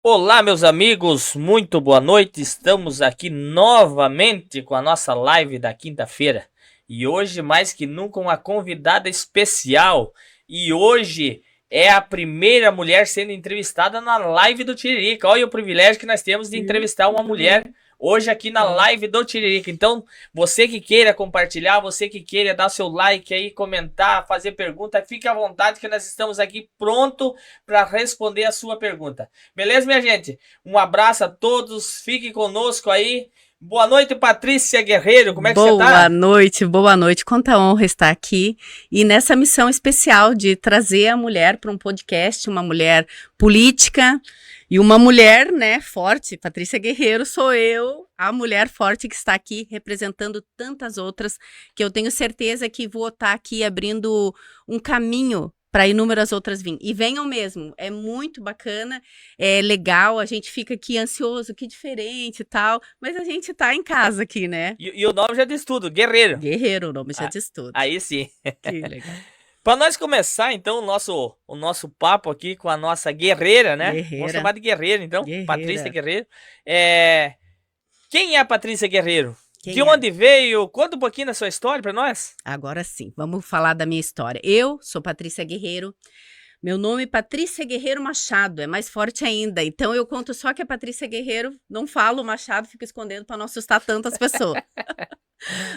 Olá, meus amigos, muito boa noite. Estamos aqui novamente com a nossa live da quinta-feira e hoje, mais que nunca, uma convidada especial. E hoje é a primeira mulher sendo entrevistada na live do Tiririca. Olha o privilégio que nós temos de entrevistar uma mulher hoje aqui na live do Tiririca. Então, você que queira compartilhar, você que queira dar seu like aí, comentar, fazer pergunta, fique à vontade que nós estamos aqui pronto para responder a sua pergunta. Beleza, minha gente? Um abraço a todos, fique conosco aí. Boa noite, Patrícia Guerreiro, como é que você tá? Boa noite. Quanta honra estar aqui e nessa missão especial de trazer a mulher para um podcast, uma mulher política e uma mulher, né, forte. Patrícia Guerreiro sou eu, a mulher forte que está aqui representando tantas outras que eu tenho certeza que vou estar aqui abrindo um caminho para inúmeras outras vir. E venham mesmo, é muito bacana, é legal, a gente fica aqui ansioso, que diferente e tal, mas a gente tá em casa aqui, né? E o nome já diz tudo, Guerreiro. Guerreiro, o nome já diz tudo. Aí sim. Que legal. Para nós começar, então, o nosso papo aqui com a nossa guerreira, né? Guerreira. Vamos chamar de guerreira, então. Guerreira. Patrícia Guerreiro. Quem é a Patrícia Guerreiro? Quem de é? onde veio? Conta um pouquinho da sua história para nós. Agora sim, vamos falar da minha história. Eu sou Patrícia Guerreiro. Meu nome é Patrícia Guerreiro Machado, é mais forte ainda. Então eu conto só que é Patrícia Guerreiro, não falo Machado, fico escondendo para não assustar tantas pessoas.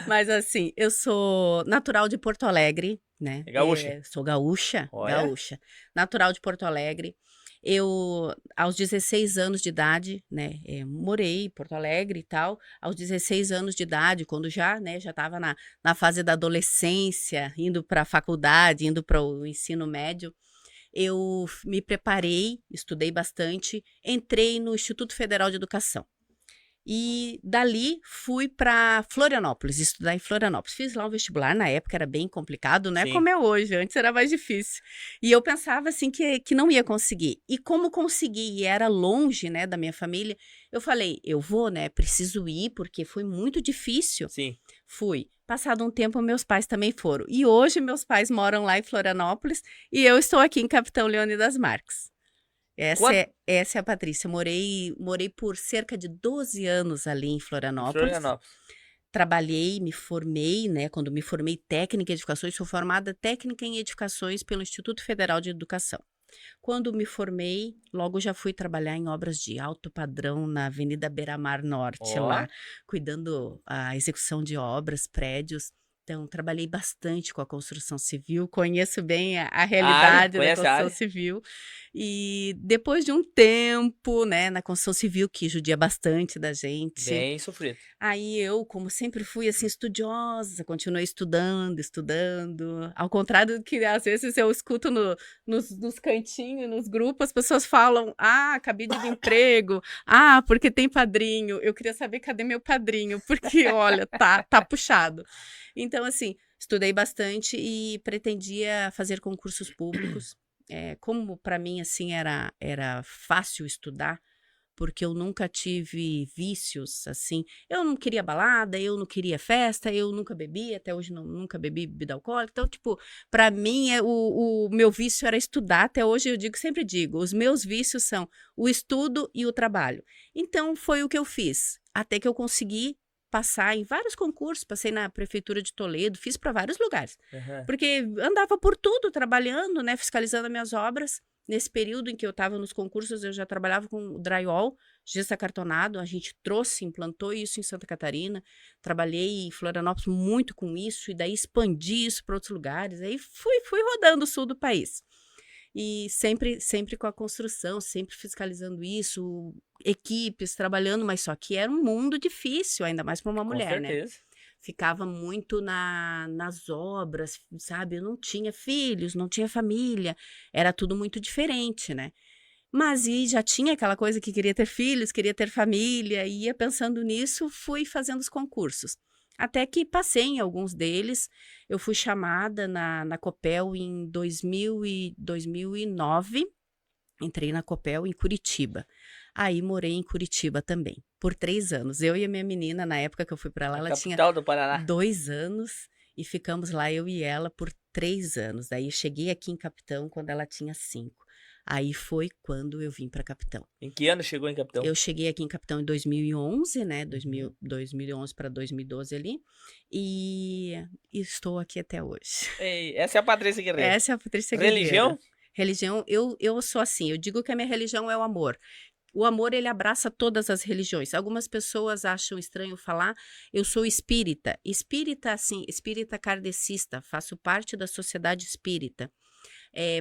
Mas assim, eu sou natural de Porto Alegre, né? Gaúcha. Sou gaúcha, Olha. gaúcha. Natural de Porto Alegre. Eu, aos 16 anos de idade, né, morei em Porto Alegre e tal. Aos 16 anos de idade, quando já, né, já estava na fase da adolescência, indo para a faculdade, indo para o ensino médio, eu me preparei, estudei bastante, entrei no Instituto Federal de Educação. E dali fui para Florianópolis, estudar em Florianópolis. Fiz lá o vestibular, na época era bem complicado, não é como é hoje, antes era mais difícil. E eu pensava assim que não ia conseguir. E como consegui e era longe, né, da minha família, eu falei, eu vou, né, preciso ir porque foi muito difícil. Sim. Fui. Passado um tempo, meus pais também foram. E hoje meus pais moram lá em Florianópolis e eu estou aqui em Capitão Leônidas Marques. Essa é a Patrícia. Morei por cerca de 12 anos ali em Florianópolis. Trabalhei, me formei, né? Quando me formei técnica em edificações, sou formada técnica em edificações pelo Instituto Federal de Educação. Quando me formei, logo já fui trabalhar em obras de alto padrão na Avenida Beira-Mar Norte, lá, cuidando a execução de obras, prédios. Então, trabalhei bastante com a construção civil, conheço bem a realidade da construção civil. E depois de um tempo, né, na construção civil, que judia bastante da gente. Bem sofrido. Aí eu, como sempre fui, assim, estudiosa, continuei estudando. Ao contrário do que, às vezes, eu escuto nos cantinhos, nos grupos, as pessoas falam, cabide de emprego, porque tem padrinho. Eu queria saber cadê meu padrinho, porque, olha, tá puxado. Então, assim, estudei bastante e pretendia fazer concursos públicos. Como para mim, assim, era fácil estudar, porque eu nunca tive vícios, assim. Eu não queria balada, eu não queria festa, eu nunca bebi, até hoje nunca bebi bebida alcoólica. Então, tipo, para mim, o meu vício era estudar. Até hoje sempre digo, os meus vícios são o estudo e o trabalho. Então, foi o que eu fiz, até que eu consegui passar em vários concursos, passei na prefeitura de Toledo, fiz para vários lugares, porque andava por tudo, trabalhando, né, fiscalizando as minhas obras. Nesse período em que eu estava nos concursos, eu já trabalhava com drywall, gesso acartonado, a gente implantou isso em Santa Catarina, trabalhei em Florianópolis muito com isso, e daí expandi isso para outros lugares, aí fui rodando o sul do país. E sempre com a construção, sempre fiscalizando isso, equipes trabalhando, mas só que era um mundo difícil, ainda mais para uma mulher, né? Ficava muito nas obras, sabe? Eu não tinha filhos, não tinha família, era tudo muito diferente, né? Mas já tinha aquela coisa que queria ter filhos, queria ter família, e ia pensando nisso, fui fazendo os concursos. Até que passei em alguns deles, eu fui chamada na Copel em 2009, entrei na Copel em Curitiba. Aí morei em Curitiba também, por 3 anos. Eu e a minha menina, na época que eu fui para lá, ela tinha 2 anos e ficamos lá, eu e ela, por 3 anos. Daí eu cheguei aqui em Capitão quando ela tinha 5. Aí foi quando eu vim para Capitão. Em que ano chegou em Capitão? Eu cheguei aqui em Capitão em 2011, né? Uhum. 2011 para 2012 ali. E estou aqui até hoje. Ei, essa é a Patrícia Guerreiro. Essa é a Patrícia Guerreiro. Religião? Religião, eu sou assim, eu digo que a minha religião é o amor. O amor, ele abraça todas as religiões. Algumas pessoas acham estranho falar, eu sou espírita. Espírita, assim, espírita kardecista, faço parte da sociedade espírita.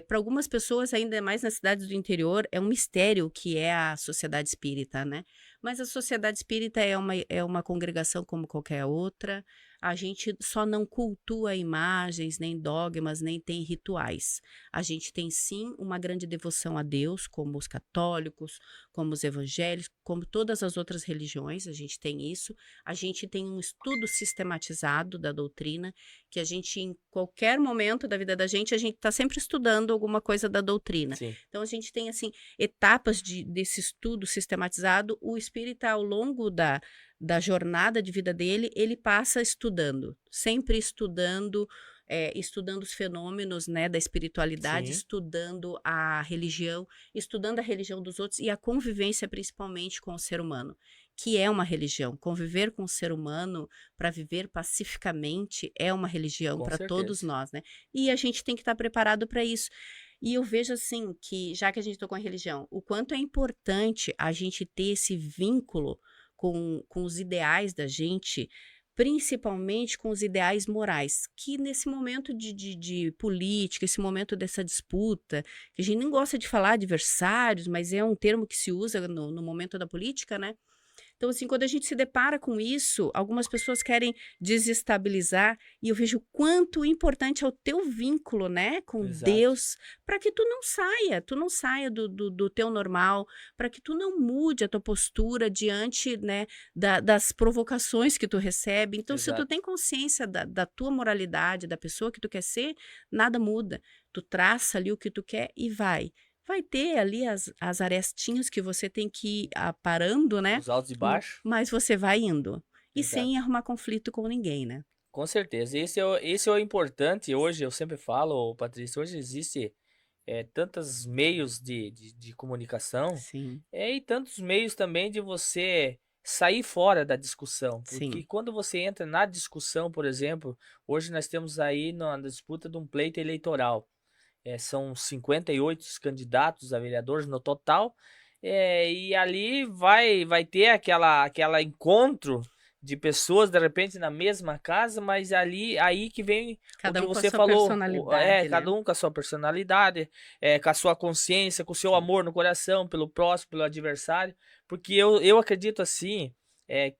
Para algumas pessoas, ainda mais nas cidades do interior, é um mistério o que é a sociedade espírita, né? Mas a sociedade espírita é uma congregação como qualquer outra. A gente só não cultua imagens, nem dogmas, nem tem rituais. A gente tem sim uma grande devoção a Deus, como os católicos, como os evangélicos, como todas as outras religiões, a gente tem isso. A gente tem um estudo sistematizado da doutrina, que a gente, em qualquer momento da vida da gente, a gente está sempre estudando alguma coisa da doutrina. Sim. Então, a gente tem, assim, etapas desse estudo sistematizado. O espírita, ao longo da jornada de vida dele, ele passa estudando, sempre estudando, estudando os fenômenos, né, da espiritualidade, Sim. estudando a religião dos outros e a convivência principalmente com o ser humano, que é uma religião. Conviver com o ser humano para viver pacificamente é uma religião Com para todos certeza. nós, né? E a gente tem que estar preparado para isso. E eu vejo assim que, já que a gente tocou em religião, o quanto é importante a gente ter esse vínculo com os ideais da gente, principalmente com os ideais morais, que nesse momento de política, esse momento dessa disputa, que a gente nem gosta de falar adversários, mas é um termo que se usa no momento da política, né? Então, assim, quando a gente se depara com isso, algumas pessoas querem desestabilizar, e eu vejo o quanto importante é o teu vínculo, né, com Exato. Deus, para que tu não saia do teu normal, para que tu não mude a tua postura diante, né, das provocações que tu recebe. Então, se tu Exato. tem consciência da tua moralidade, da pessoa que tu quer ser, nada muda. Tu traça ali o que tu quer e vai. Vai ter ali as arestinhas que você tem que ir aparando, né? Os altos e baixos. Mas você vai indo. E sem Exato. arrumar conflito com ninguém, né? Com certeza. Esse é o importante. Hoje, eu sempre falo, Patrícia, hoje existe tantos meios de comunicação Sim, e tantos meios também de você sair fora da discussão. Porque sim, quando você entra na discussão, por exemplo, hoje nós temos aí na disputa de um pleito eleitoral. São 58 candidatos a vereadores no total, e ali vai ter aquela encontro de pessoas de repente na mesma casa, mas aí que vem o cada que um com a você sua falou, personalidade, né? cada um com a sua personalidade, com a sua consciência, com o seu Sim, amor no coração, pelo próximo, pelo adversário, porque eu acredito assim,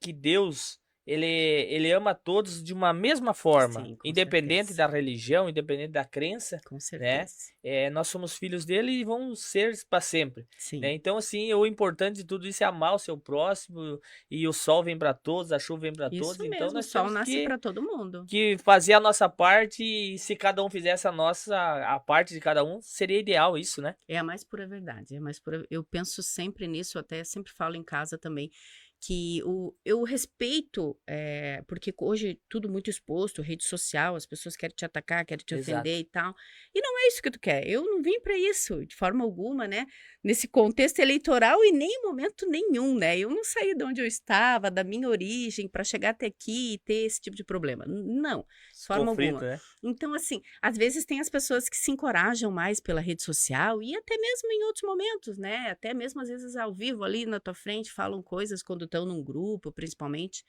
que Deus ele ama todos de uma mesma forma, sim, com independente certeza. da religião, independente da crença, Com né? certeza. Nós somos filhos dele e vamos ser para sempre, né? Sim. Então, assim, o importante de tudo isso é amar o seu próximo, e o sol vem para todos, a chuva vem para todos, Isso então mesmo, o nós sol temos nasce que, para todo mundo. que fazer a nossa parte, e se cada um fizesse a parte de cada um, seria ideal isso, né? É a mais pura verdade, é a mais pura. Eu penso sempre nisso, até sempre falo em casa também, que eu respeito, porque hoje tudo muito exposto, rede social, as pessoas querem te atacar, querem te ofender Exato. e tal. E não é isso que tu quer. Eu não vim para isso, de forma alguma, né? Nesse contexto eleitoral e nem em momento nenhum, né? Eu não saí de onde eu estava, da minha origem, para chegar até aqui e ter esse tipo de problema. Não, de Esse forma conflito, alguma. né? Então, assim, às vezes tem as pessoas que se encorajam mais pela rede social e até mesmo em outros momentos, né? Até mesmo às vezes ao vivo ali na tua frente falam coisas quando estão num grupo, principalmente.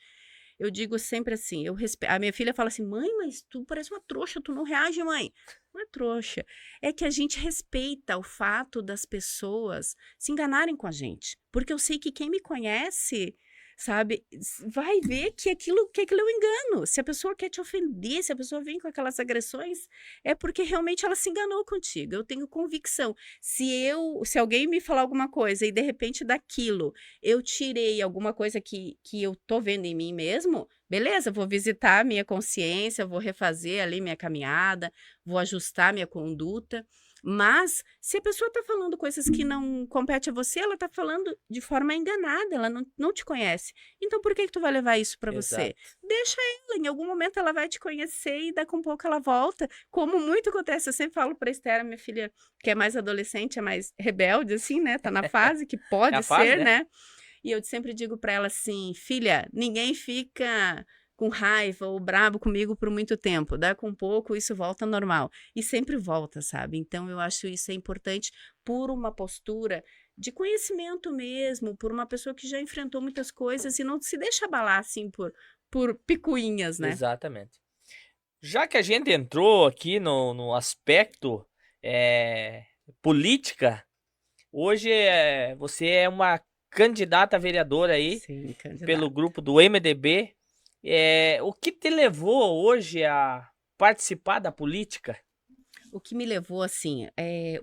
Eu digo sempre assim, a minha filha fala assim: "Mãe, mas tu parece uma trouxa, tu não reage, mãe". Não é trouxa, é que a gente respeita o fato das pessoas se enganarem com a gente, porque eu sei que quem me conhece, sabe, vai ver que aquilo é um engano. Se a pessoa quer te ofender, se a pessoa vem com aquelas agressões, é porque realmente ela se enganou contigo. Eu tenho convicção. Se alguém me falar alguma coisa e de repente daquilo eu tirei alguma coisa que eu tô vendo em mim mesmo, beleza, vou visitar a minha consciência, vou refazer ali minha caminhada, vou ajustar minha conduta. Mas, se a pessoa está falando coisas que não competem a você, ela está falando de forma enganada, ela não te conhece. Então, por que tu vai levar isso para você? Exato. Deixa ela, em algum momento ela vai te conhecer e daqui a um pouco ela volta. Como muito acontece, eu sempre falo para Esther, minha filha, que é mais adolescente, é mais rebelde, assim, né? Tá na fase que É pode a fase, ser, né? né? E eu sempre digo para ela assim, filha, ninguém fica com raiva ou brabo comigo por muito tempo. Daqui a um pouco isso volta ao normal. E sempre volta, sabe? Então eu acho isso é importante por uma postura de conhecimento mesmo, por uma pessoa que já enfrentou muitas coisas e não se deixa abalar assim por picuinhas, né? Exatamente. Já que a gente entrou aqui no aspecto política, hoje você é uma candidata a vereadora aí Sim, pelo candidato. grupo do MDB. O que te levou hoje a participar da política? O que me levou assim,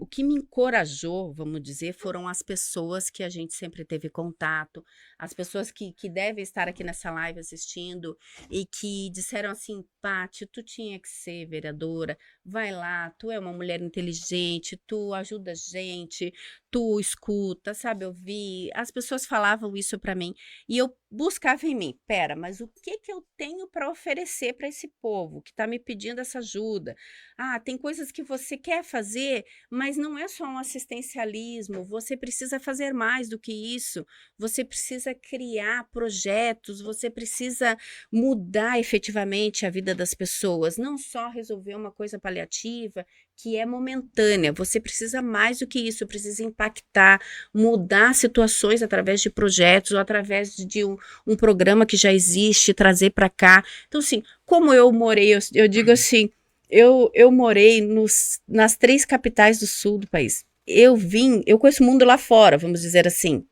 o que me encorajou, vamos dizer, foram as pessoas que a gente sempre teve contato, as pessoas que devem estar aqui nessa live assistindo e que disseram assim, Paty, tu tinha que ser vereadora, vai lá, tu é uma mulher inteligente, tu ajuda a gente, tu escuta, sabe, ouvir. As pessoas falavam isso para mim e eu buscava em mim, pera, mas o que que eu tenho para oferecer para esse povo que está me pedindo essa ajuda? Ah, tem coisas que você quer fazer, mas não é só um assistencialismo, você precisa fazer mais do que isso, você precisa criar projetos, você precisa mudar efetivamente a vida das pessoas, não só resolver uma coisa paliativa que é momentânea, você precisa mais do que isso, precisa impactar, mudar situações através de projetos ou através de um programa que já existe, trazer para cá. Então, assim, como eu morei, eu digo assim, eu morei nas 3 capitais do sul do país. Eu conheço o mundo lá fora, vamos dizer assim.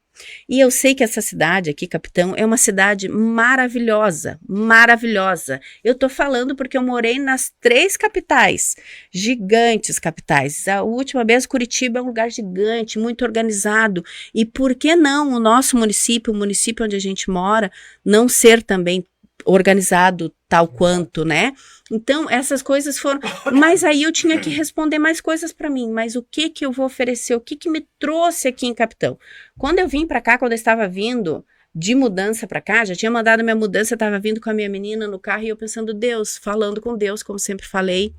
E eu sei que essa cidade aqui, Capitão, é uma cidade maravilhosa, maravilhosa. Eu tô falando porque eu morei nas 3 capitais, gigantes capitais. A última vez, Curitiba é um lugar gigante, muito organizado. E por que não o nosso município, o município onde a gente mora, não ser também organizado tal quanto, né? Então, essas coisas foram... Mas aí eu tinha que responder mais coisas para mim. Mas o que que eu vou oferecer? O que que me trouxe aqui em Capitão? Quando eu vim para cá, quando eu estava vindo de mudança para cá, já tinha mandado minha mudança, eu estava vindo com a minha menina no carro e eu pensando, Deus, falando com Deus, como sempre falei,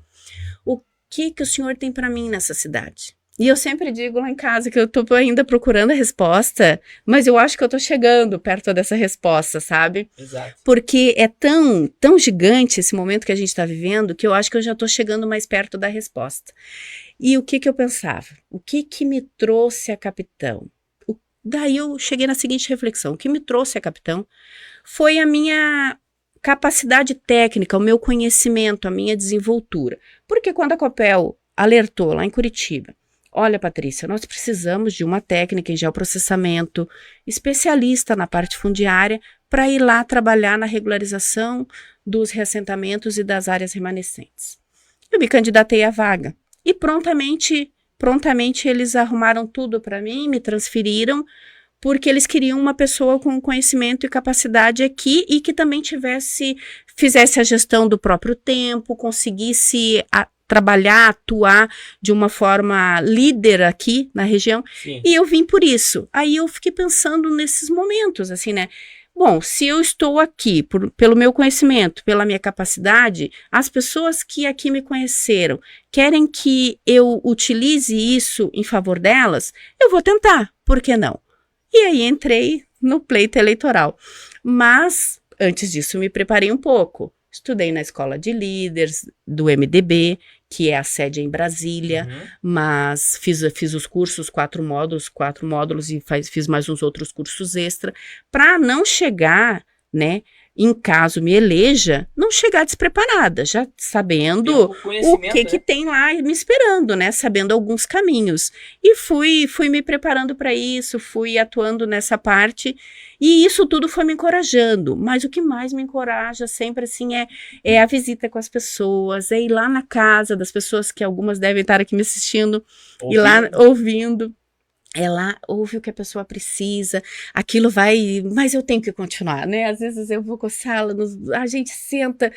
o que que o Senhor tem para mim nessa cidade? E eu sempre digo lá em casa que eu tô ainda procurando a resposta, mas eu acho que eu tô chegando perto dessa resposta, sabe? Exato. Porque é tão gigante esse momento que a gente está vivendo que eu acho que eu já estou chegando mais perto da resposta. E o que que eu pensava? O que que me trouxe a Capitão? Daí eu cheguei na seguinte reflexão: o que me trouxe a Capitão foi a minha capacidade técnica, o meu conhecimento, a minha desenvoltura. Porque quando a Copel alertou lá em Curitiba, olha, Patrícia, nós precisamos de uma técnica em geoprocessamento, especialista na parte fundiária, para ir lá trabalhar na regularização dos reassentamentos e das áreas remanescentes. Eu me candidatei à vaga e prontamente eles arrumaram tudo para mim, me transferiram, porque eles queriam uma pessoa com conhecimento e capacidade aqui e que também fizesse a gestão do próprio tempo, conseguisse trabalhar, atuar de uma forma líder aqui na região. Sim. E eu vim por isso. Aí eu fiquei pensando nesses momentos, assim, né? Bom, se eu estou aqui pelo meu conhecimento, pela minha capacidade, as pessoas que aqui me conheceram querem que eu utilize isso em favor delas, eu vou tentar, por que não? E aí entrei no pleito eleitoral. Mas, antes disso, me preparei um pouco. Estudei na escola de líderes do MDB, que é a sede em Brasília, mas fiz os cursos, 4 módulos e fiz mais uns outros cursos extra, para não chegar, né, em caso me eleja, não chegar despreparada, já sabendo o que tem lá me esperando, né, sabendo alguns caminhos. E fui me preparando para isso, fui atuando nessa parte, e isso tudo foi me encorajando. Mas o que mais me encoraja sempre, assim, é a visita com as pessoas, é ir lá na casa das pessoas, que algumas devem estar aqui me assistindo, ir lá ouvindo. ela ouve o que a pessoa precisa, aquilo vai, mas eu tenho que continuar, né? Às vezes eu vou com a sala, a gente senta,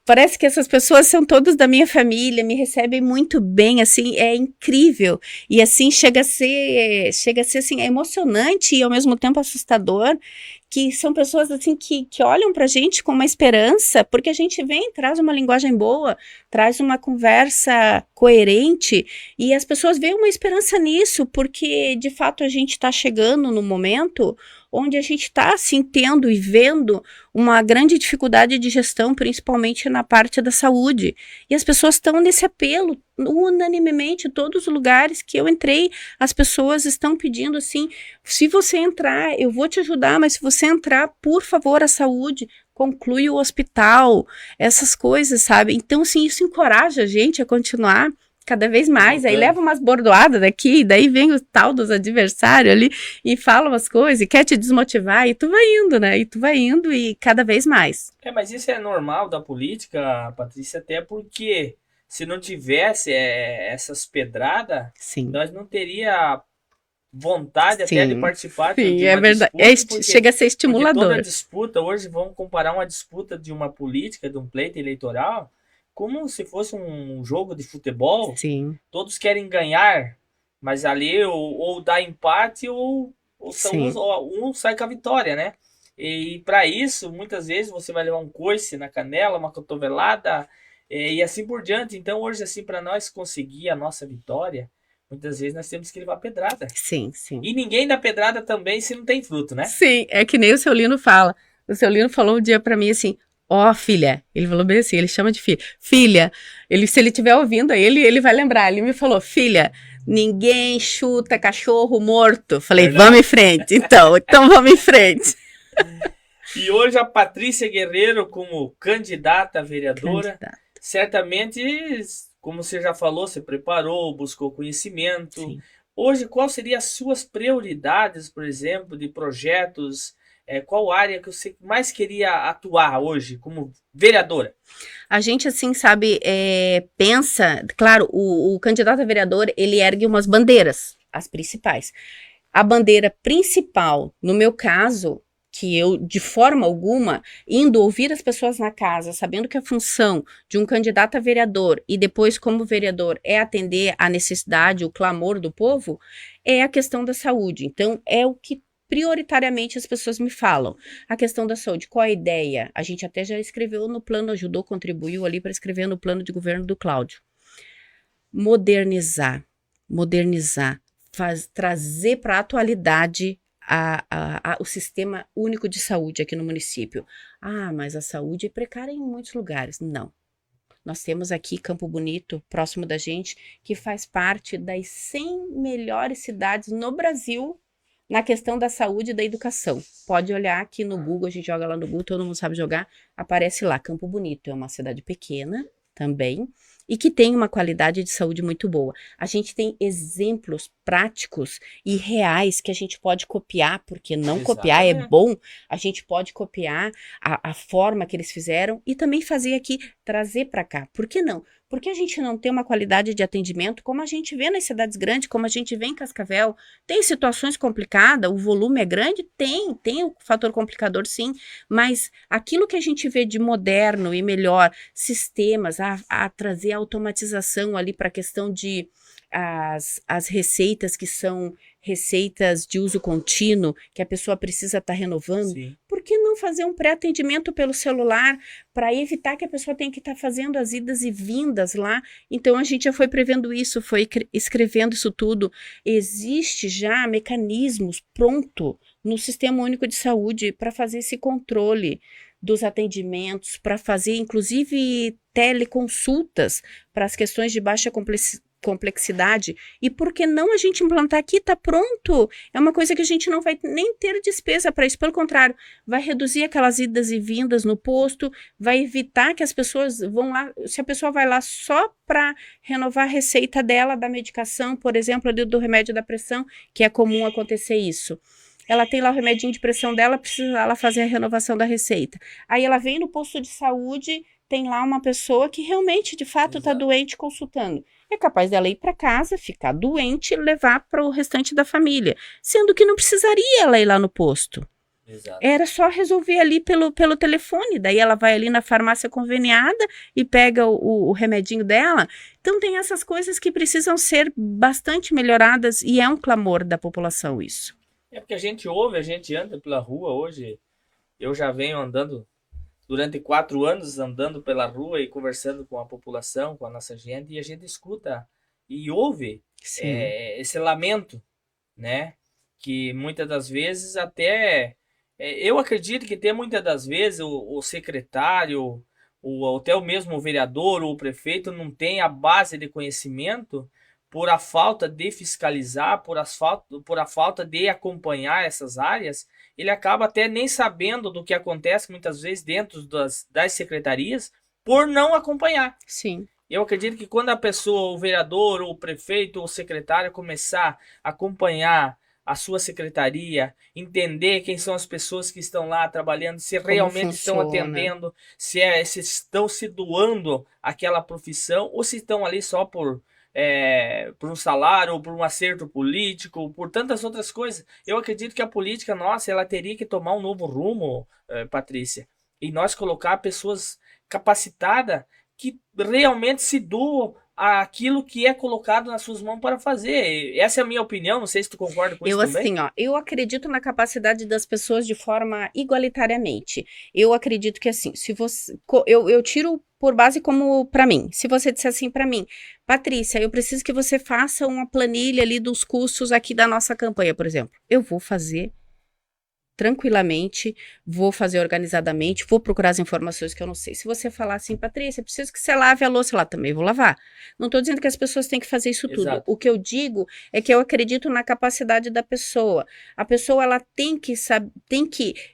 parece que essas pessoas são todas da minha família, me recebem muito bem, assim, é incrível. E assim chega a ser assim, é emocionante e ao mesmo tempo assustador, que são pessoas assim que olham pra gente com uma esperança, porque a gente vem, traz uma linguagem boa, traz uma conversa coerente, e as pessoas veem uma esperança nisso, porque de fato a gente está chegando no momento onde a gente está assim tendo e vendo uma grande dificuldade de gestão, principalmente na parte da saúde. E as pessoas estão nesse apelo, unanimemente, todos os lugares que eu entrei, as pessoas estão pedindo assim, se você entrar, eu vou te ajudar, mas se você entrar, por favor, a saúde, conclui o hospital, essas coisas, sabe? Então, assim, isso encoraja a gente a continuar cada vez mais, aí leva umas bordoadas daqui, daí vem o tal dos adversários ali e fala umas coisas e quer te desmotivar, e tu vai indo, né? E tu vai indo e cada vez mais. Mas isso é normal da política, Patrícia, até porque se não tivesse essas pedradas, Sim. nós não teria vontade Sim. até de participar Sim, de é uma verdade. disputa, Chega a ser estimulador. Toda disputa, hoje vamos comparar uma disputa de uma política, de um pleito eleitoral, como se fosse um jogo de futebol. Sim. Todos querem ganhar, mas ali ou dá empate ou um sai com a vitória, né? E para isso, muitas vezes você vai levar um coice na canela, uma cotovelada e assim por diante. Então hoje, assim, para nós conseguir a nossa vitória, muitas vezes nós temos que levar pedrada. Sim, sim. E ninguém dá pedrada também se não tem fruto, né? Sim, é que nem o seu Lino fala. O seu Lino falou um dia pra mim assim, ó, filha, ele falou bem assim, ele chama de filha. Filha, se ele estiver ouvindo aí, ele vai lembrar. Ele me falou, filha, ninguém chuta cachorro morto. Falei, Verdade. Vamos em frente. Então vamos em frente. E hoje a Patrícia Guerreiro, como candidata a vereadora, certamente, como você já falou, você preparou, buscou conhecimento. Sim. Hoje, qual seriam as suas prioridades, por exemplo, de projetos? Qual área que você mais queria atuar hoje como vereadora? A gente, assim, sabe, pensa... Claro, o candidato a vereador, ele ergue umas bandeiras, as principais. A bandeira principal, no meu caso, que eu, de forma alguma, indo ouvir as pessoas na casa, sabendo que a função de um candidato a vereador e depois como vereador é atender a necessidade, o clamor do povo, é a questão da saúde. Então, é o que prioritariamente as pessoas me falam. A questão da saúde, qual a ideia? A gente até já escreveu no plano, ajudou, contribuiu ali para escrever no plano de governo do Cláudio. Modernizar, trazer para a atualidade o sistema único de saúde aqui no município. Ah, mas a saúde é precária em muitos lugares. Não. Nós temos aqui Campo Bonito, próximo da gente, que faz parte das 100 melhores cidades no Brasil na questão da saúde e da educação. Pode olhar aqui no Google, a gente joga lá no Google, todo mundo sabe jogar, aparece lá, Campo Bonito. É uma cidade pequena também, e que tem uma qualidade de saúde muito boa. A gente tem exemplos práticos e reais que a gente pode copiar, porque não copiar é bom, a gente pode copiar a forma que eles fizeram e também fazer aqui, trazer para cá. Por que não? Porque a gente não tem uma qualidade de atendimento como a gente vê nas cidades grandes, como a gente vê em Cascavel. Tem situações complicadas, o volume é grande? Tem o fator complicador sim, mas aquilo que a gente vê de moderno e melhor, sistemas, a trazer automatização ali para a questão de as receitas que são receitas de uso contínuo, que a pessoa precisa estar renovando. Sim. Por que não fazer um pré-atendimento pelo celular para evitar que a pessoa tenha que estar fazendo as idas e vindas lá? Então a gente já foi prevendo isso, foi escrevendo isso tudo. Existe já mecanismos pronto no Sistema Único de Saúde para fazer esse controle dos atendimentos, para fazer inclusive teleconsultas para as questões de baixa complexidade. E por que não a gente implantar aqui? Está pronto. É uma coisa que a gente não vai nem ter despesa para isso. Pelo contrário, vai reduzir aquelas idas e vindas no posto, vai evitar que as pessoas vão lá. Se a pessoa vai lá só para renovar a receita dela, da medicação, por exemplo, ali do remédio da pressão, que é comum acontecer isso. Ela tem lá o remedinho de pressão dela, precisa ela fazer a renovação da receita. Aí ela vem no posto de saúde, tem lá uma pessoa que realmente, de fato, está doente consultando. é capaz dela ir para casa, ficar doente e levar para o restante da família, sendo que não precisaria ela ir lá no posto. Exato. Era só resolver ali pelo telefone, daí ela vai ali na farmácia conveniada e pega o remedinho dela. Então tem essas coisas que precisam ser bastante melhoradas e é um clamor da população isso. É porque a gente ouve, a gente anda pela rua hoje, eu já venho andando durante 4 anos, andando pela rua e conversando com a população, com a nossa gente, e a gente escuta e ouve esse lamento, né? Que muitas das vezes até... eu acredito que tem muitas das vezes o secretário, até o mesmo vereador ou o prefeito não tem a base de conhecimento por a falta de fiscalizar, por a falta de acompanhar essas áreas, ele acaba até nem sabendo do que acontece muitas vezes dentro das secretarias por não acompanhar. Sim. Eu acredito que quando a pessoa, o vereador, ou o prefeito, ou o secretário começar a acompanhar a sua secretaria, entender quem são as pessoas que estão lá trabalhando, se Como realmente estão funciona. atendendo, se estão se doando àquela profissão, ou se estão ali só por um salário, ou por um acerto político, ou por tantas outras coisas. Eu acredito que a política nossa, ela teria que tomar um novo rumo, Patrícia, e nós colocar pessoas capacitadas que realmente se doam àquilo que é colocado nas suas mãos para fazer. Essa é a minha opinião, não sei se tu concorda com isso também. Assim, ó, eu acredito na capacidade das pessoas de forma igualitariamente. Eu acredito que assim, se você, eu tiro por base como para mim. Se você disser assim para mim, Patrícia, eu preciso que você faça uma planilha ali dos custos aqui da nossa campanha, por exemplo. Eu vou fazer tranquilamente, vou fazer organizadamente, vou procurar as informações que eu não sei. Se você falar assim, Patrícia, preciso que você lave a louça lá, também vou lavar. Não estou dizendo que as pessoas têm que fazer isso tudo. Exato. O que eu digo é que eu acredito na capacidade da pessoa. A pessoa, ela tem que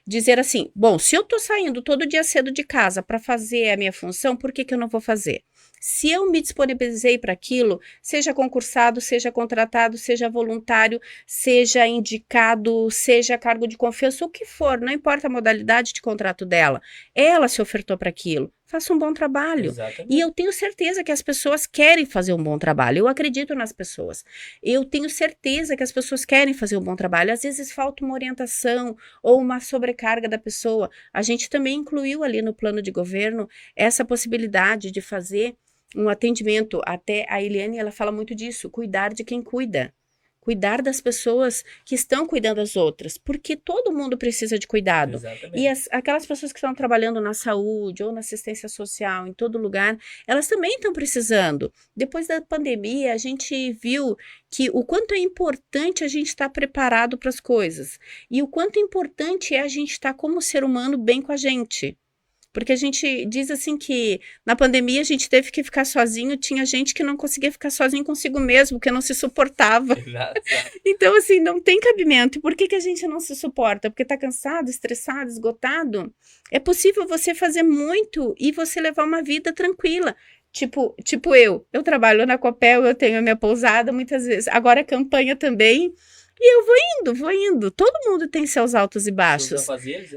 dizer assim, bom, se eu estou saindo todo dia cedo de casa para fazer a minha função, por que eu não vou fazer? Se eu me disponibilizei para aquilo, seja concursado, seja contratado, seja voluntário, seja indicado, seja cargo de confiança, o que for, não importa a modalidade de contrato dela, ela se ofertou para aquilo. Faça um bom trabalho. Exatamente. E eu tenho certeza que as pessoas querem fazer um bom trabalho. Eu acredito nas pessoas. Eu tenho certeza que as pessoas querem fazer um bom trabalho. Às vezes falta uma orientação ou uma sobrecarga da pessoa. A gente também incluiu ali no plano de governo essa possibilidade de fazer um atendimento. Até a Eliane, ela fala muito disso, cuidar de quem cuida. Cuidar das pessoas que estão cuidando das outras, porque todo mundo precisa de cuidado. Exatamente. E aquelas pessoas que estão trabalhando na saúde ou na assistência social, em todo lugar, elas também estão precisando. Depois da pandemia, a gente viu que o quanto é importante a gente estar preparado para as coisas e o quanto importante é a gente estar como ser humano bem com a gente. Porque a gente diz assim que na pandemia a gente teve que ficar sozinho, tinha gente que não conseguia ficar sozinho consigo mesmo, porque não se suportava. Exato. Então, assim, não tem cabimento. E por que a gente não se suporta? Porque tá cansado, estressado, esgotado? É possível você fazer muito e você levar uma vida tranquila. Tipo eu trabalho na Copel, eu tenho a minha pousada muitas vezes. Agora a campanha também. E eu vou indo. Todo mundo tem seus altos e baixos.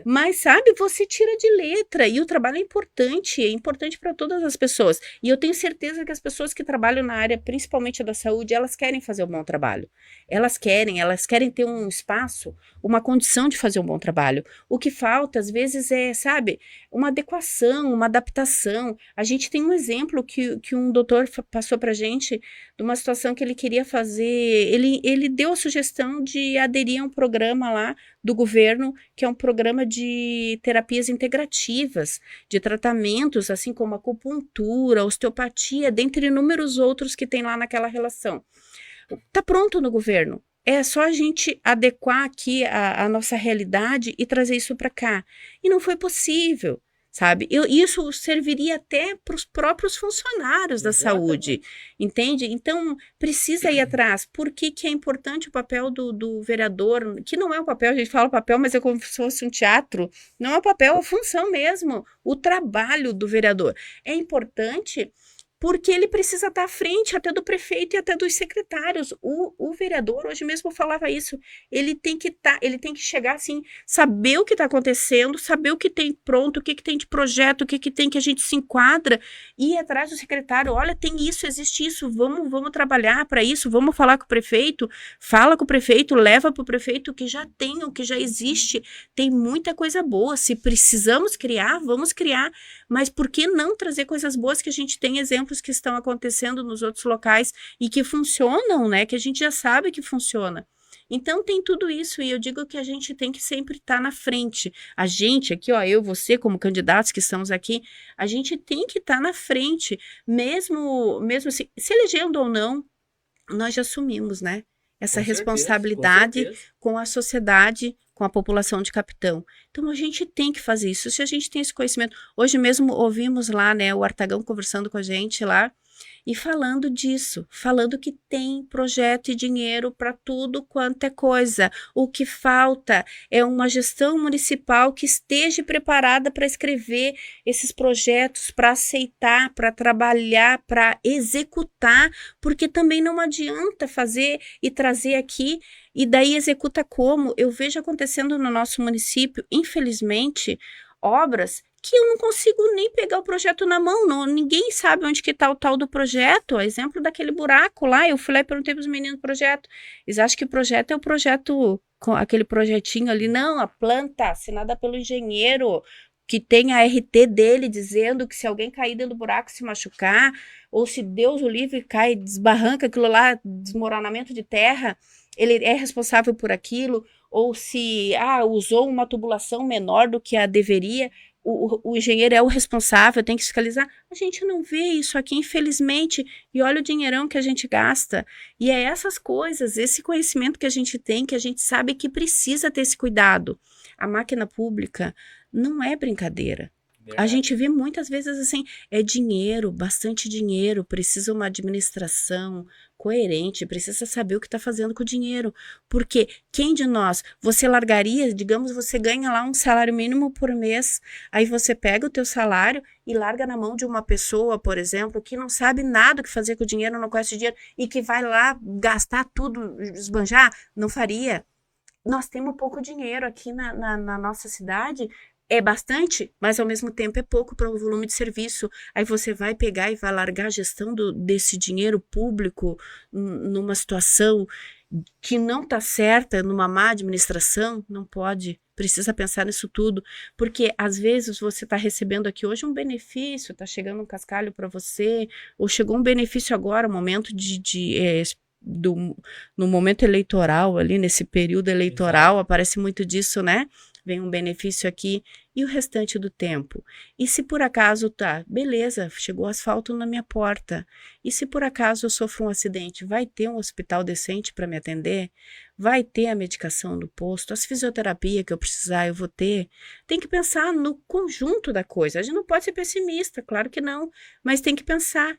Mas, sabe, você tira de letra. E o trabalho é importante para todas as pessoas. E eu tenho certeza que as pessoas que trabalham na área, principalmente da saúde, elas querem fazer um bom trabalho. Elas querem ter um espaço, uma condição de fazer um bom trabalho. O que falta, às vezes, é, sabe, uma adequação, uma adaptação. A gente tem um exemplo que um doutor passou pra gente de uma situação que ele queria fazer. Ele deu a sugestão de aderir a um programa lá do governo, que é um programa de terapias integrativas, de tratamentos, assim como acupuntura, osteopatia, dentre inúmeros outros que tem lá naquela relação. Tá pronto no governo. É só a gente adequar aqui a nossa realidade e trazer isso para cá. E não foi possível. Sabe? Isso serviria até para os próprios funcionários da saúde, entende? Então, precisa ir atrás. Por que é importante o papel do vereador? Que não é um papel, a gente fala papel, mas é como se fosse um teatro. Não é um papel, é a função mesmo, o trabalho do vereador. É importante porque ele precisa estar à frente até do prefeito e até dos secretários. O vereador, hoje mesmo falava isso, ele tem que chegar assim, saber o que está acontecendo, saber o que tem pronto, o que tem de projeto, o que tem que a gente se enquadra, e ir atrás do secretário, olha, tem isso, existe isso, vamos trabalhar para isso, vamos falar com o prefeito, fala com o prefeito, leva para o prefeito o que já tem, o que já existe, tem muita coisa boa, se precisamos criar, vamos criar, mas por que não trazer coisas boas que a gente tem exemplos que estão acontecendo nos outros locais e que funcionam, né? Que a gente já sabe que funciona. Então tem tudo isso e eu digo que a gente tem que sempre estar na frente. A gente aqui, ó, eu, você, como candidatos que estamos aqui, a gente tem que estar na frente, mesmo assim, se elegendo ou não, nós já assumimos, né? Essa responsabilidade com a sociedade, com a população de Capitão. Então a gente tem que fazer isso. Se a gente tem esse conhecimento, hoje mesmo ouvimos lá, né, o Artagão conversando com a gente lá e falando disso, falando que tem projeto e dinheiro para tudo quanto é coisa. O que falta é uma gestão municipal que esteja preparada para escrever esses projetos, para aceitar, para trabalhar, para executar, porque também não adianta fazer e trazer aqui e daí executa como? Eu vejo acontecendo no nosso município, infelizmente, obras que eu não consigo nem pegar o projeto na mão, não, ninguém sabe onde que está o tal do projeto, exemplo daquele buraco lá, eu fui lá e perguntei para os meninos do projeto, eles acham que o projeto é o projeto, aquele projetinho ali, não, a planta assinada pelo engenheiro, que tem a RT dele dizendo que se alguém cair dentro do buraco se machucar, ou se Deus o livre cai, desbarranca aquilo lá, desmoronamento de terra, ele é responsável por aquilo, ou se usou uma tubulação menor do que a deveria, o engenheiro é o responsável, tem que fiscalizar. A gente não vê isso aqui, infelizmente, e olha o dinheirão que a gente gasta. E é essas coisas, esse conhecimento que a gente tem, que a gente sabe que precisa ter esse cuidado. A máquina pública não é brincadeira. A gente vê muitas vezes assim, é dinheiro, bastante dinheiro, precisa uma administração coerente, precisa saber o que está fazendo com o dinheiro, porque quem de nós, você largaria, digamos, você ganha lá um salário mínimo por mês, aí você pega o teu salário e larga na mão de uma pessoa, por exemplo, que não sabe nada o que fazer com o dinheiro, não conhece o dinheiro, e que vai lá gastar tudo, esbanjar, não faria. Nós temos pouco dinheiro aqui na nossa cidade, é bastante, mas ao mesmo tempo é pouco para o volume de serviço. Aí você vai pegar e vai largar a gestão desse dinheiro público numa situação que não está certa, numa má administração, não pode. Precisa pensar nisso tudo, porque às vezes você está recebendo aqui hoje um benefício, está chegando um cascalho para você, ou chegou um benefício agora, momento no momento eleitoral, ali nesse período eleitoral, aparece muito disso, né? Vem um benefício aqui e o restante do tempo. E se por acaso beleza, chegou asfalto na minha porta. E se por acaso eu sofro um acidente, vai ter um hospital decente para me atender? Vai ter a medicação no posto? As fisioterapia que eu precisar, eu vou ter? Tem que pensar no conjunto da coisa. A gente não pode ser pessimista, claro que não, mas tem que pensar.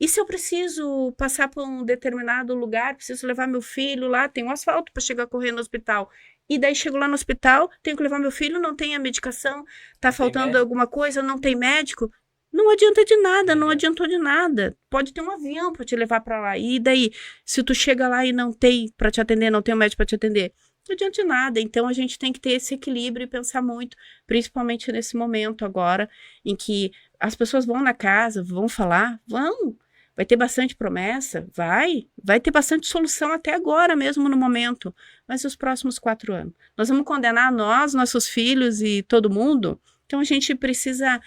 E se eu preciso passar por um determinado lugar, preciso levar meu filho lá, tem um asfalto para chegar correndo no hospital. E daí chego lá no hospital, tenho que levar meu filho, não tem a medicação, tá faltando alguma coisa, não tem médico. Não adianta de nada, não adiantou de nada. Pode ter um avião para te levar para lá. E daí, se tu chega lá e não tem para te atender, não tem um médico para te atender, não adianta de nada. Então a gente tem que ter esse equilíbrio e pensar muito, principalmente nesse momento agora, em que as pessoas vão na casa, vão falar, vai ter bastante promessa? Vai ter bastante solução até agora mesmo no momento, mas os próximos 4 anos? Nós vamos condenar nós, nossos filhos e todo mundo? Então a gente precisa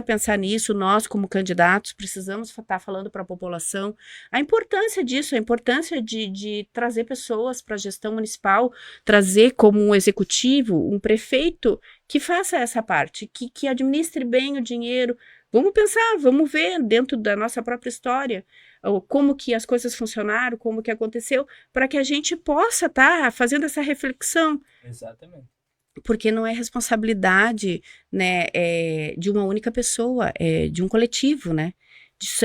pensar nisso, nós como candidatos precisamos estar falando para a população a importância disso, a importância de trazer pessoas para a gestão municipal, trazer como um executivo, um prefeito que faça essa parte, que administre bem o dinheiro. Vamos pensar, vamos ver dentro da nossa própria história como que as coisas funcionaram, como que aconteceu, para que a gente possa estar fazendo essa reflexão. Exatamente. Porque não é responsabilidade, né, de uma única pessoa, é de um coletivo, né?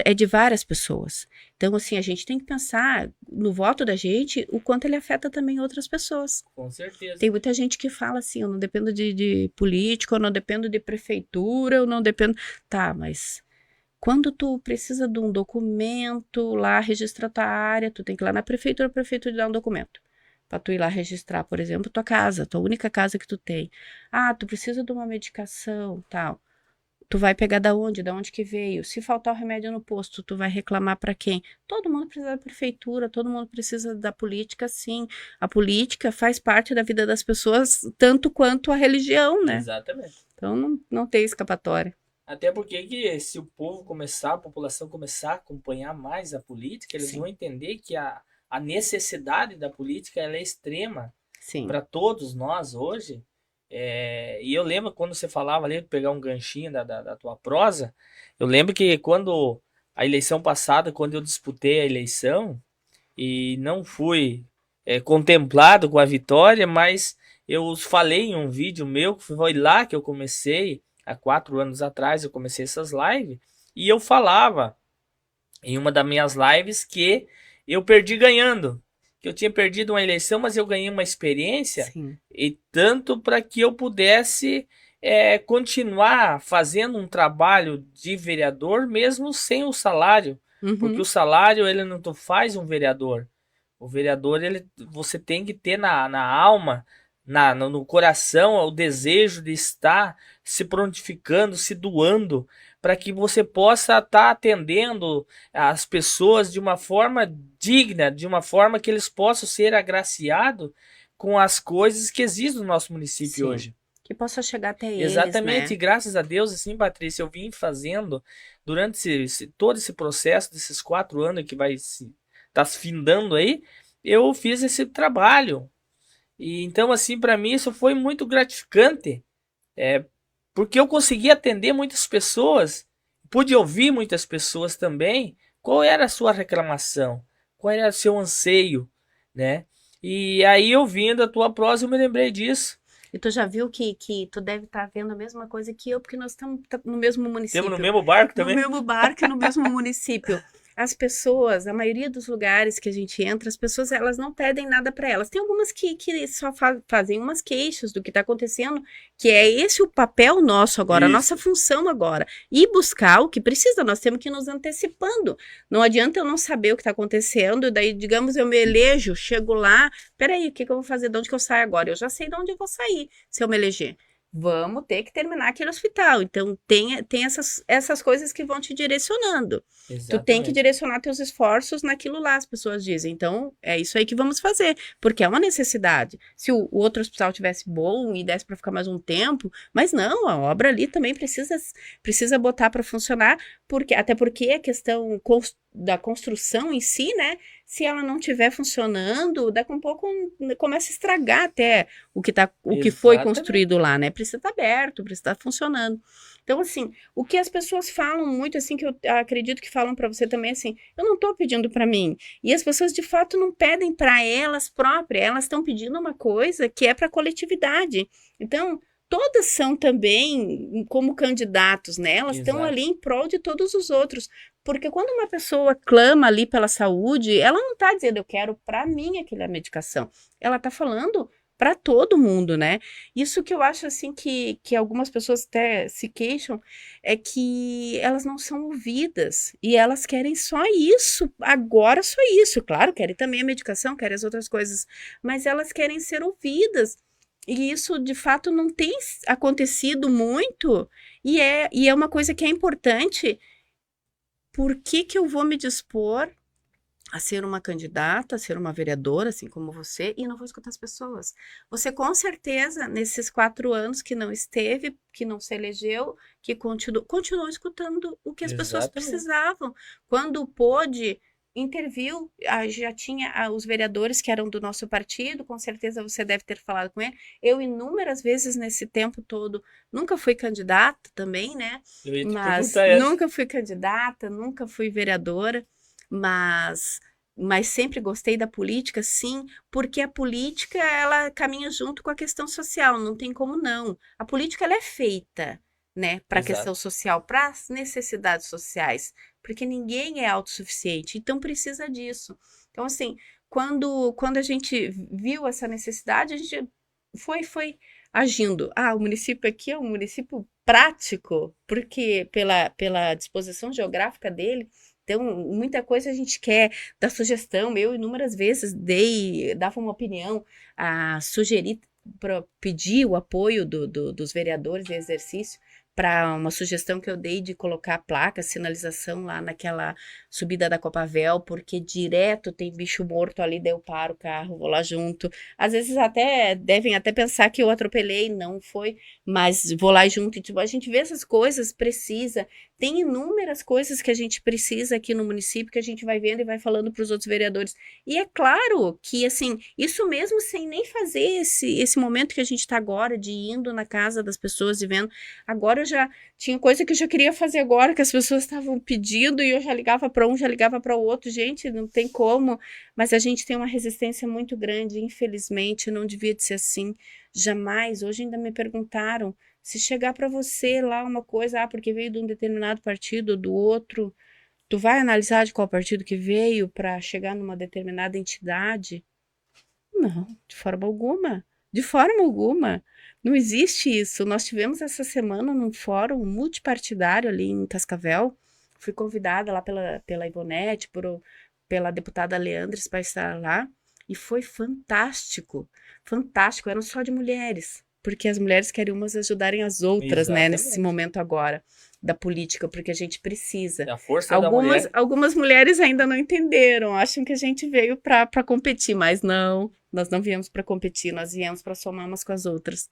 É de várias pessoas. Então, assim, a gente tem que pensar no voto da gente, o quanto ele afeta também outras pessoas. Com certeza. Tem muita gente que fala assim, eu não dependo de político, eu não dependo de prefeitura, eu não dependo... Tá, mas Quando tu precisa de um documento lá, registrar tua área, tu tem que ir lá na prefeitura, a prefeitura dá um documento. Para tu ir lá registrar, por exemplo, tua casa, tua única casa que tu tem. Ah, tu precisa de uma medicação, tal. Tu vai pegar da onde? Da onde que veio? Se faltar o remédio no posto, tu vai reclamar para quem? Todo mundo precisa da prefeitura, todo mundo precisa da política, sim. A política faz parte da vida das pessoas tanto quanto a religião, né? Exatamente. Então não tem escapatória. Até porque que se o povo começar, a população começar a acompanhar mais a política, eles Sim. vão entender que a necessidade da política ela é extrema Sim. para todos nós hoje. E eu lembro quando você falava ali, pegar um ganchinho da tua prosa, eu lembro que quando a eleição passada, quando eu disputei a eleição e não fui contemplado com a vitória, mas eu falei em um vídeo meu, que foi lá que eu comecei, há 4 anos atrás, eu comecei essas lives, e eu falava em uma das minhas lives que eu perdi ganhando. Que eu tinha perdido uma eleição, mas eu ganhei uma experiência. Sim. E tanto para que eu pudesse continuar fazendo um trabalho de vereador, mesmo sem o salário. Porque o salário, ele não faz um vereador. O vereador, você tem que ter na alma, no coração, o desejo de estar se prontificando, se doando, para que você possa estar atendendo as pessoas de uma forma digna, de uma forma que eles possam ser agraciados com as coisas que existem no nosso município Sim. hoje. Que possa chegar até eles, Exatamente, né? e graças a Deus, assim, Patrícia, eu vim fazendo durante todo esse processo desses 4 anos que vai tá se findando aí, eu fiz esse trabalho. E então, assim, para mim isso foi muito gratificante, porque eu consegui atender muitas pessoas, pude ouvir muitas pessoas também. Qual era a sua reclamação? Qual era o seu anseio, né? E aí, eu vindo a tua prosa, eu me lembrei disso. E tu já viu que tu deve estar vendo a mesma coisa que eu, porque nós estamos no mesmo município. Temos no mesmo barco também? No mesmo barco e no mesmo município. As pessoas, a maioria dos lugares que a gente entra, as pessoas, elas não pedem nada para elas. Tem algumas que só fazem umas queixas do que está acontecendo, que é esse o papel nosso agora, a nossa função agora. E buscar o que precisa, nós temos que ir nos antecipando. Não adianta eu não saber o que está acontecendo, daí, digamos, eu me elejo, chego lá, peraí, o que eu vou fazer, de onde que eu saio agora? Eu já sei de onde eu vou sair, se eu me eleger. Vamos ter que terminar aquele hospital. Então, tem essas coisas que vão te direcionando. Exatamente. Tu tem que direcionar teus esforços naquilo lá, as pessoas dizem. Então, é isso aí que vamos fazer, porque é uma necessidade. Se o outro hospital tivesse bom e desse para ficar mais um tempo, mas não, a obra ali também precisa botar para funcionar, até porque a questão da construção em si, né? Se ela não estiver funcionando, daqui a um pouco começa a estragar até o que foi construído lá, né? Precisa estar aberto, precisa estar funcionando. Então, assim, o que as pessoas falam muito, assim, que eu acredito que falam para você também, assim, eu não estou pedindo para mim. E as pessoas, de fato, não pedem para elas próprias, elas estão pedindo uma coisa que é para a coletividade. Então, todas são também como candidatos, né? Elas estão ali em prol de todos os outros. Porque quando uma pessoa clama ali pela saúde, ela não está dizendo, eu quero para mim aquela medicação. Ela está falando para todo mundo, né? Isso que eu acho, assim, que algumas pessoas até se queixam, é que elas não são ouvidas. E elas querem só isso, agora só isso. Claro, querem também a medicação, querem as outras coisas, mas elas querem ser ouvidas. E isso, de fato, não tem acontecido muito, e é uma coisa que é importante. Por que eu vou me dispor a ser uma candidata, a ser uma vereadora, assim como você, e não vou escutar as pessoas? Você, com certeza, nesses 4 anos que não esteve, que não se elegeu, que continuou escutando o que as pessoas precisavam. Quando pôde, interviu, já tinha os vereadores que eram do nosso partido, com certeza você deve ter falado com ele. Eu, inúmeras vezes nesse tempo todo, nunca fui candidata também, né? Mas nunca fui candidata, nunca fui vereadora, mas sempre gostei da política, sim, porque a política, ela caminha junto com a questão social, não tem como não. A política, ela é feita, né, para a questão social, para as necessidades sociais, porque ninguém é autossuficiente, então precisa disso. Então, assim, quando a gente viu essa necessidade, a gente foi agindo. O município aqui é um município prático, porque pela disposição geográfica dele, então muita coisa a gente quer dar sugestão. Eu inúmeras vezes dava uma opinião, sugeri, para pedir o apoio dos vereadores de exercício para uma sugestão que eu dei de colocar placa, sinalização lá naquela subida da Copavel, porque direto tem bicho morto ali, daí eu paro o carro, vou lá junto. Às vezes devem até pensar que eu atropelei, não foi, mas vou lá junto. E, tipo, a gente vê essas coisas, tem inúmeras coisas que a gente precisa aqui no município, que a gente vai vendo e vai falando para os outros vereadores. E é claro que, assim, isso mesmo sem nem fazer esse momento que a gente está agora, de indo na casa das pessoas e vendo. Agora eu já tinha coisa que eu já queria fazer agora, que as pessoas estavam pedindo, e eu já ligava para um, já ligava para o outro. Gente, não tem como, mas a gente tem uma resistência muito grande, infelizmente, não devia de ser assim, jamais. Hoje ainda me perguntaram, se chegar para você lá uma coisa, porque veio de um determinado partido, do outro, tu vai analisar de qual partido que veio para chegar numa determinada entidade? Não, de forma alguma. De forma alguma. Não existe isso. Nós tivemos essa semana num fórum multipartidário ali em Cascavel. Fui convidada lá pela Ivonete, pela deputada Leandres para estar lá. E foi fantástico. Fantástico. Eram só de mulheres. Porque as mulheres querem umas ajudarem as outras, né? Nesse momento agora da política, porque a gente precisa. É a força da mulher. Algumas mulheres ainda não entenderam, acham que a gente veio para competir, mas não, nós não viemos para competir, nós viemos para somar umas com as outras.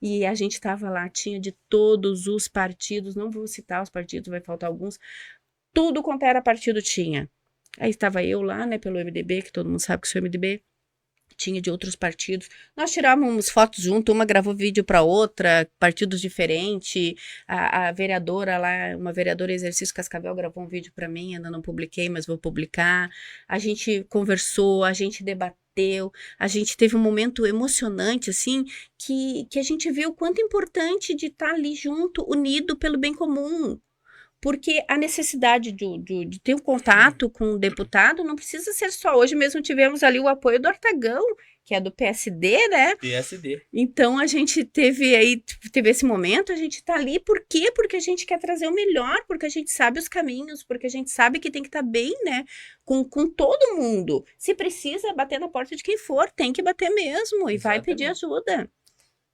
E a gente estava lá, tinha de todos os partidos, não vou citar os partidos, vai faltar alguns, tudo quanto era partido tinha. Aí estava eu lá, né, pelo MDB, que todo mundo sabe que sou MDB, tinha de outros partidos. Nós tirávamos fotos junto, uma gravou vídeo para outra, partidos diferentes. A vereadora lá, uma vereadora Exercício Cascavel, gravou um vídeo para mim, ainda não publiquei, mas vou publicar. A gente conversou, a gente debateu, a gente teve um momento emocionante, assim, que a gente viu o quanto é importante de estar ali junto, unido pelo bem comum. Porque a necessidade de ter um contato com o deputado não precisa ser só. Hoje mesmo tivemos ali o apoio do Artagão, que é do PSD, né? PSD. Então a gente teve esse momento, a gente tá ali, por quê? Porque a gente quer trazer o melhor, porque a gente sabe os caminhos, porque a gente sabe que tem que estar bem, né? Com todo mundo. Se precisa bater na porta de quem for, tem que bater mesmo, e vai pedir ajuda.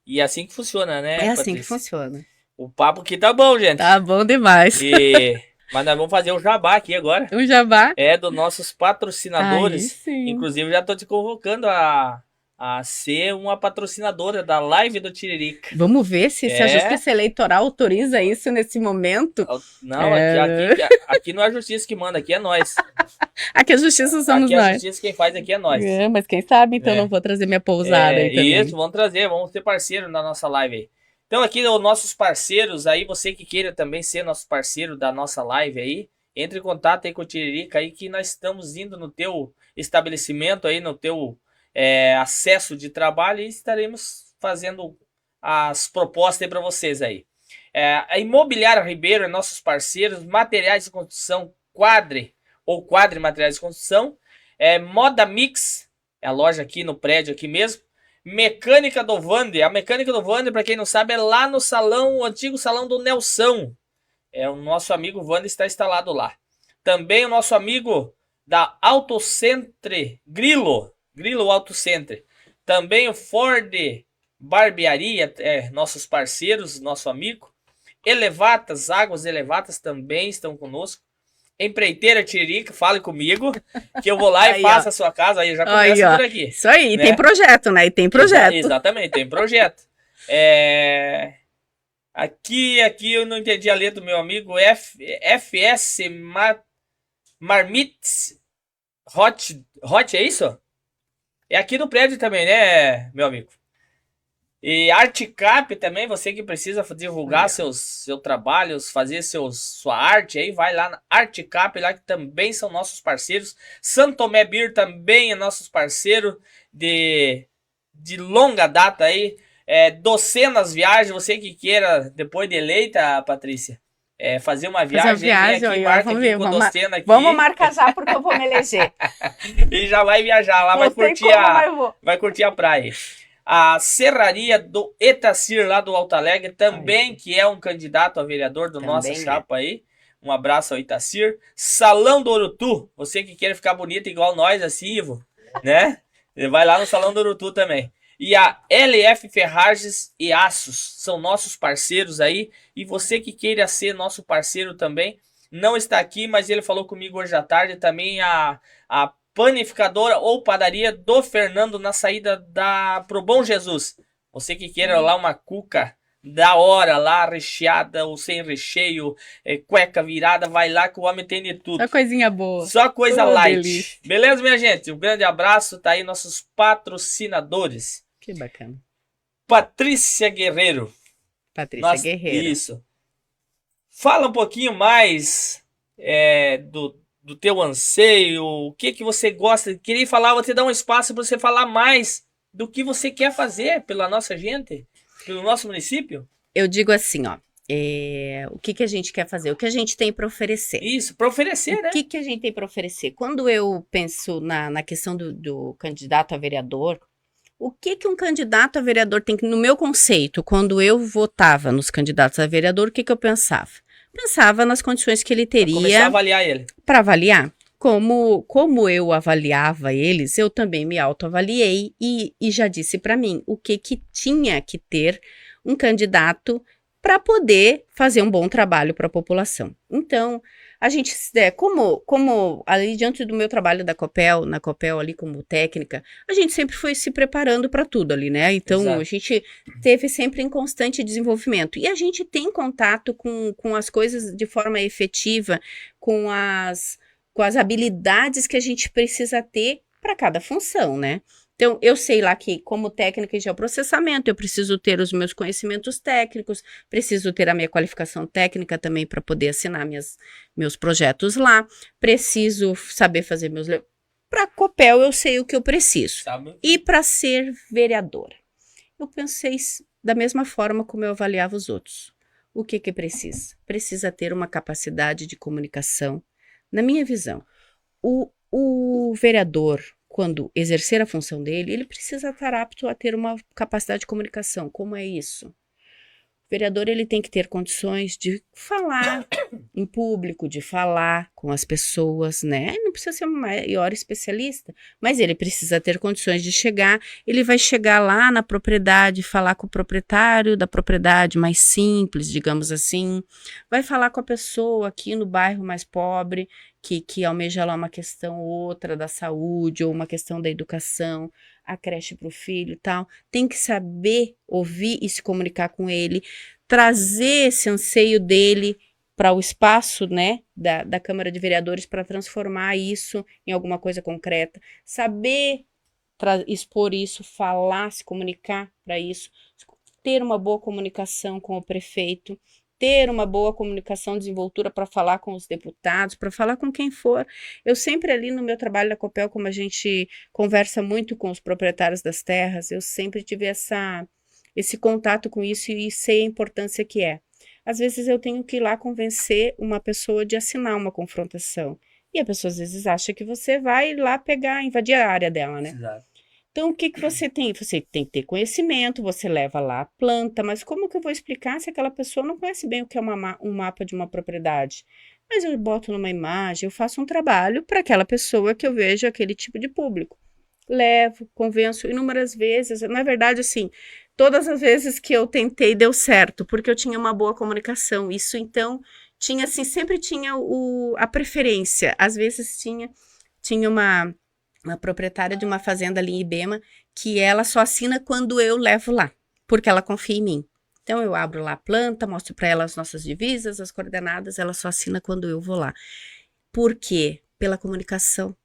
E é assim que funciona, né, Patrícia? Assim que funciona. O papo aqui tá bom, gente. Tá bom demais. Mas nós vamos fazer o jabá aqui agora. O jabá? É dos nossos patrocinadores. Aí sim. Inclusive, já tô te convocando a ser uma patrocinadora da live do Tiririca. Vamos ver se a Justiça Eleitoral autoriza isso nesse momento. Não, aqui não é a Justiça que manda, aqui é nós. Aqui a Justiça somos nós. Aqui a Justiça quem faz aqui é nós. Mas quem sabe, então não vou trazer minha pousada aí também. Isso, vamos trazer, vamos ser parceiro na nossa live aí. Então aqui os nossos parceiros aí, você que queira também ser nosso parceiro da nossa live aí, entre em contato aí com o Tiririca aí, que nós estamos indo no teu estabelecimento aí, no teu acesso de trabalho, e estaremos fazendo as propostas aí para vocês aí. A Imobiliária Ribeiro é nossos parceiros, materiais de construção Quadri Materiais de Construção, Moda Mix, é a loja aqui no prédio aqui mesmo. Mecânica do Vander. A Mecânica do Vander, para quem não sabe, é lá no salão, o antigo salão do Nelson. O nosso amigo Vander está instalado lá. Também o nosso amigo da Autocentre, Grilo Autocentre. Também o Ford Barbearia, nossos parceiros, nosso amigo. Elevatas, Águas Elevatas também estão conosco. Empreiteira Tiririca, fale comigo, que eu vou lá e faço a sua casa, aí já começa por aqui. Isso aí, né? Tem projeto, né? E tem projeto. Exatamente, tem projeto. Aqui eu não entendi a letra do meu amigo, FS Marmits Hot, é isso? É aqui no prédio também, né, meu amigo? E Artcap também, você que precisa divulgar seu trabalho, fazer sua arte aí, vai lá na Artcap, lá que também são nossos parceiros. Santomé Beer também é nossos parceiros de longa data aí. Docenas Viagens, você que queira, depois de eleita, Patrícia, fazer uma viagem aqui, marca aqui com Docena aqui. Vamos marcar já, porque eu vou me eleger. E já vai viajar lá, vai curtir a praia. A Serraria do Etacir, lá do Alto Alegre, também, que é um candidato a vereador do nossa chapa aí. Um abraço ao Itacir. Salão do Urutu, você que quer ficar bonito igual nós, assim, Ivo, né? Vai lá no Salão do Urutu também. E a LF Ferragens e Aços são nossos parceiros aí. E você que queira ser nosso parceiro também, não está aqui, mas ele falou comigo hoje à tarde. Também a panificadora ou padaria do Fernando na saída pro Bom Jesus. Você que queira lá uma cuca da hora lá, recheada ou sem recheio, cueca virada, vai lá que o homem tem de tudo. Só coisinha boa. Só coisa light. Delícia. Beleza, minha gente? Um grande abraço. Tá aí nossos patrocinadores. Que bacana. Patrícia Guerreiro. Patrícia Guerreiro. Isso. Fala um pouquinho mais do teu anseio, o que você gosta. Queria falar, vou te dar um espaço para você falar mais do que você quer fazer pela nossa gente, pelo nosso município. Eu digo assim, ó, o que a gente quer fazer, o que a gente tem para oferecer. Isso, para oferecer, né? O que a gente tem para oferecer? Quando eu penso na questão do candidato a vereador, o que um candidato a vereador tem que, no meu conceito, quando eu votava nos candidatos a vereador, o que eu pensava? Pensava nas condições que ele teria. Começar a avaliar ele. Para avaliar. Como eu avaliava eles, eu também me autoavaliei e já disse para mim o que tinha que ter um candidato para poder fazer um bom trabalho para a população. Então, a gente, como ali diante do meu trabalho na Copel ali como técnica, a gente sempre foi se preparando para tudo ali, né? Então, exato, a gente teve sempre em constante desenvolvimento. E a gente tem contato com as coisas de forma efetiva, com as habilidades que a gente precisa ter para cada função, né? Então, eu sei lá que, como técnica de geoprocessamento, eu preciso ter os meus conhecimentos técnicos, preciso ter a minha qualificação técnica também para poder assinar meus projetos lá, preciso saber fazer meus... Para Copel, eu sei o que eu preciso. Sabe? E para ser vereadora, eu pensei da mesma forma como eu avaliava os outros. O que precisa? Precisa ter uma capacidade de comunicação. Na minha visão, o vereador, quando exercer a função dele, ele precisa estar apto a ter uma capacidade de comunicação. Como é isso? O vereador ele tem que ter condições de falar em público, de falar com as pessoas, né? Não precisa ser um maior especialista, mas ele precisa ter condições de chegar. Ele vai chegar lá na propriedade, falar com o proprietário da propriedade mais simples, digamos assim. Vai falar com a pessoa aqui no bairro mais pobre, que almeja lá uma questão ou outra da saúde ou uma questão da educação, a creche para o filho e tal. Tem que saber ouvir e se comunicar com ele, trazer esse anseio dele para o espaço, né, da Câmara de Vereadores para transformar isso em alguma coisa concreta, saber expor isso, falar, se comunicar para isso, ter uma boa comunicação com o prefeito, ter uma boa comunicação, desenvoltura para falar com os deputados, para falar com quem for. Eu sempre ali no meu trabalho da Copel, como a gente conversa muito com os proprietários das terras, eu sempre tive esse contato com isso e sei a importância que é. Às vezes eu tenho que ir lá convencer uma pessoa de assinar uma confrontação. E a pessoa às vezes acha que você vai lá invadir a área dela, né? Exato. Então, o que você tem? Você tem que ter conhecimento, você leva lá a planta, mas como que eu vou explicar se aquela pessoa não conhece bem o que é um mapa de uma propriedade? Mas eu boto numa imagem, eu faço um trabalho para aquela pessoa que eu vejo aquele tipo de público. Levo, convenço inúmeras vezes. Na verdade, assim, todas as vezes que eu tentei deu certo, porque eu tinha uma boa comunicação. Isso, então, tinha assim, sempre tinha a preferência. Às vezes tinha uma proprietária de uma fazenda ali em Ibema, que ela só assina quando eu levo lá, porque ela confia em mim. Então, eu abro lá a planta, mostro para ela as nossas divisas, as coordenadas, ela só assina quando eu vou lá. Por quê? Pela comunicação,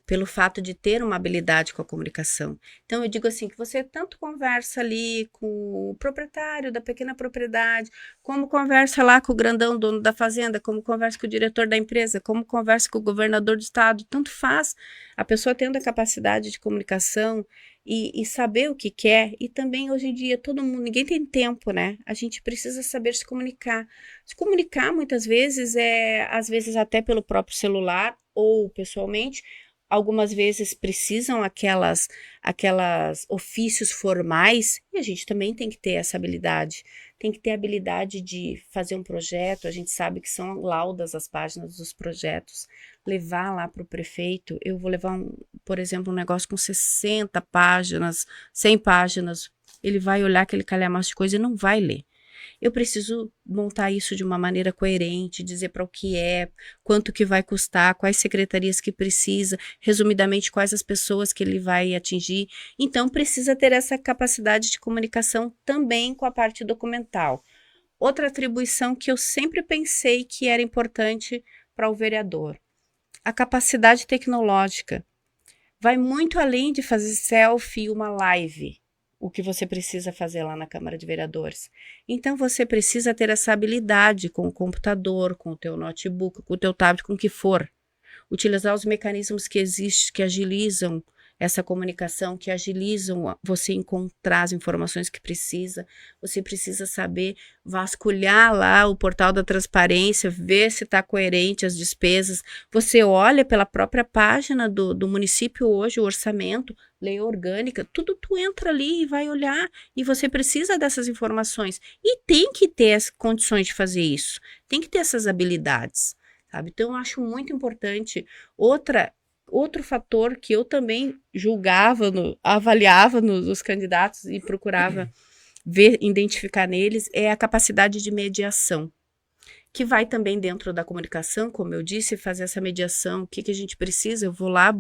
pelo fato de ter uma habilidade com a comunicação. Então, eu digo assim, que você tanto conversa ali com o proprietário da pequena propriedade, como conversa lá com o grandão dono da fazenda, como conversa com o diretor da empresa, como conversa com o governador do estado, tanto faz. A pessoa tendo a capacidade de comunicação e saber o que quer, e também hoje em dia todo mundo, ninguém tem tempo, né? A gente precisa saber se comunicar. Se comunicar muitas vezes às vezes até pelo próprio celular ou pessoalmente, algumas vezes precisam aquelas ofícios formais, e a gente também tem que ter essa habilidade. Tem que ter a habilidade de fazer um projeto, a gente sabe que são laudas as páginas dos projetos, levar lá para o prefeito. Eu vou levar, por exemplo, um negócio com 60 páginas, 100 páginas, ele vai olhar aquele calhamaço de coisa e não vai ler. Eu preciso montar isso de uma maneira coerente, dizer para o que é, quanto que vai custar, quais secretarias que precisa, resumidamente quais as pessoas que ele vai atingir. Então precisa ter essa capacidade de comunicação também com a parte documental. Outra atribuição que eu sempre pensei que era importante para o vereador, a capacidade tecnológica. Vai muito além de fazer selfie e uma live, o que você precisa fazer lá na Câmara de Vereadores. Então, você precisa ter essa habilidade com o computador, com o teu notebook, com o teu tablet, com o que for. Utilizar os mecanismos que existem, que agilizam essa comunicação, que agilizam você encontrar as informações que precisa. Você precisa saber vasculhar lá o portal da transparência, ver se está coerente as despesas. Você olha pela própria página do município hoje, o orçamento, lei orgânica, tudo tu entra ali e vai olhar, e você precisa dessas informações. E tem que ter as condições de fazer isso, tem que ter essas habilidades, sabe? Então, eu acho muito importante. Outro fator que eu também julgava, avaliava nos candidatos e procurava ver, identificar neles, é a capacidade de mediação, que vai também dentro da comunicação, como eu disse, fazer essa mediação. O que a gente precisa? Eu vou lá,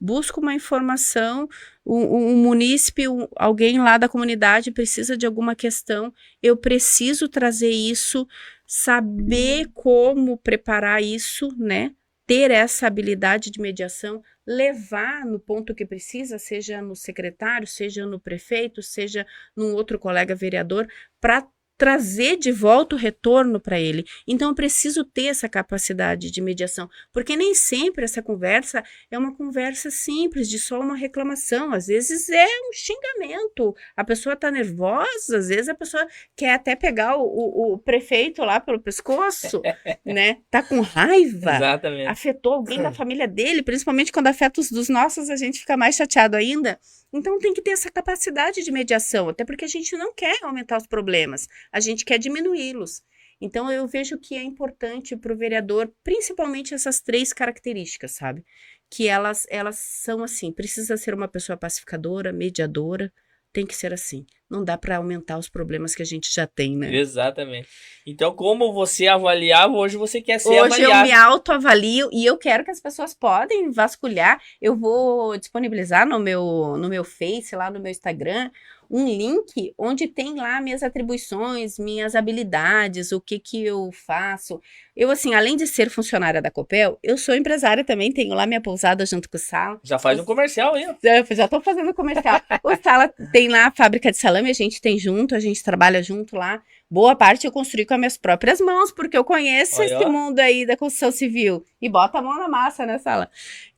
busco uma informação, um munícipe, alguém lá da comunidade precisa de alguma questão, eu preciso trazer isso, saber como preparar isso, né? Ter essa habilidade de mediação, levar no ponto que precisa, seja no secretário, seja no prefeito, seja num outro colega vereador, para trazer de volta o retorno para ele. Então, eu preciso ter essa capacidade de mediação, porque nem sempre essa conversa é uma conversa simples, de só uma reclamação. Às vezes é um xingamento, a pessoa está nervosa, às vezes a pessoa quer até pegar o prefeito lá pelo pescoço, né? Tá com raiva, Exatamente. afetou alguém da família dele, principalmente quando afeta os dos nossos, a gente fica mais chateado ainda. Então tem que ter essa capacidade de mediação, até porque a gente não quer aumentar os problemas, a gente quer diminuí-los. Então eu vejo que é importante para o vereador, principalmente essas 3 características, sabe? Que elas são assim, precisa ser uma pessoa pacificadora, mediadora, tem que ser assim. Não dá para aumentar os problemas que a gente já tem, né? Exatamente. Então, como você avaliava, hoje você quer ser Hoje eu avaliado. me autoavalio e eu quero que as pessoas podem vasculhar. Eu vou disponibilizar no meu Face, lá no meu Instagram, um link onde tem lá minhas atribuições, minhas habilidades, o que eu faço. Eu, assim, além de ser funcionária da Copel, eu sou empresária também, tenho lá minha pousada junto com o Sala. Já faz um comercial aí, ó. Eu já tô fazendo comercial. O Sala tem lá a fábrica de salame, a gente tem junto, a gente trabalha junto lá. Boa parte eu construí com as minhas próprias mãos, porque eu conheço Olha, esse ó. mundo aí da construção civil. E bota a mão na massa, né, Sala?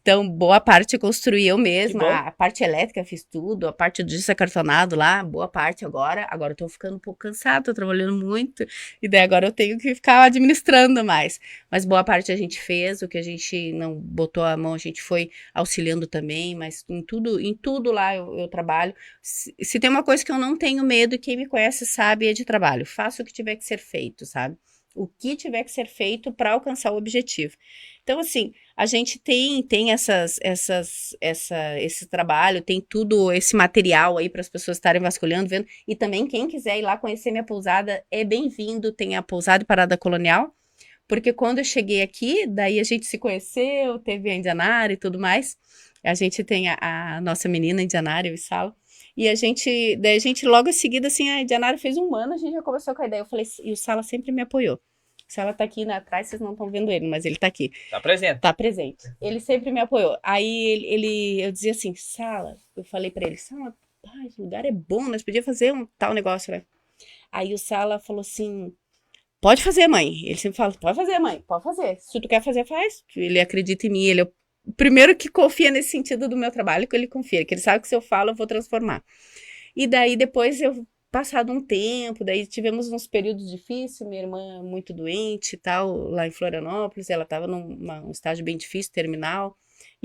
Então, boa parte eu construí eu Que mesma. bom. A parte elétrica fiz tudo, a parte do gesso acartonado lá, boa parte agora. Agora eu tô ficando um pouco cansada, tô trabalhando muito. E daí agora eu tenho que ficar administrando mais. Mas boa parte a gente fez, o que a gente não botou a mão, a gente foi auxiliando também. Mas em tudo lá eu trabalho. Se tem uma coisa que eu não tenho medo, e quem me conhece sabe, é de trabalho. Faço o que tiver que ser feito, sabe? O que tiver que ser feito para alcançar o objetivo. Então, assim, a gente tem esse trabalho, tem tudo esse material aí para as pessoas estarem vasculhando, vendo. E também quem quiser ir lá conhecer minha pousada é bem-vindo. Tem a pousada e parada colonial, porque quando eu cheguei aqui, daí a gente se conheceu, teve a Indianara e tudo mais. A gente tem a nossa menina Indianara, eu e Sala. E daí a gente logo em seguida, assim, a Indianara fez 1 ano, a gente já começou com a ideia. Eu falei, e o Sala sempre me apoiou. O Sala tá aqui atrás, vocês não estão vendo ele, mas ele tá aqui. Tá presente. Tá presente. Ele sempre me apoiou. Aí eu dizia assim, Sala, eu falei pra ele, Sala, esse lugar é bom, nós podíamos fazer um tal negócio, né? Aí o Sala falou assim, pode fazer, mãe. Ele sempre fala, pode fazer, mãe, pode fazer. Se tu quer fazer, faz. Ele acredita em mim, ele é o primeiro que confia nesse sentido do meu trabalho, que ele confia, que ele sabe que se eu falo, eu vou transformar. E daí depois passado um tempo, daí tivemos uns períodos difíceis, minha irmã muito doente e tal, lá em Florianópolis, ela estava num estágio bem difícil, terminal,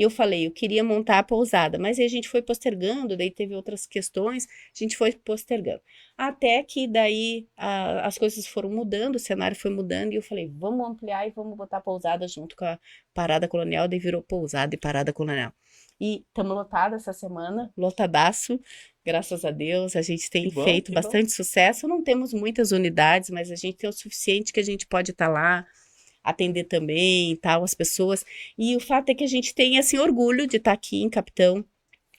E eu falei, eu queria montar a pousada, mas aí a gente foi postergando, daí teve outras questões, a gente foi postergando. Até que daí as coisas foram mudando, o cenário foi mudando, e eu falei, vamos ampliar e vamos botar a pousada junto com a Parada Colonial, daí virou pousada e Parada Colonial. E estamos lotados essa semana, lotadaço, graças a Deus, a gente tem feito bastante sucesso, não temos muitas unidades, mas a gente tem o suficiente que a gente pode estar lá, atender também, tal, as pessoas, e o fato é que a gente tem, assim, orgulho de estar aqui em Capitão.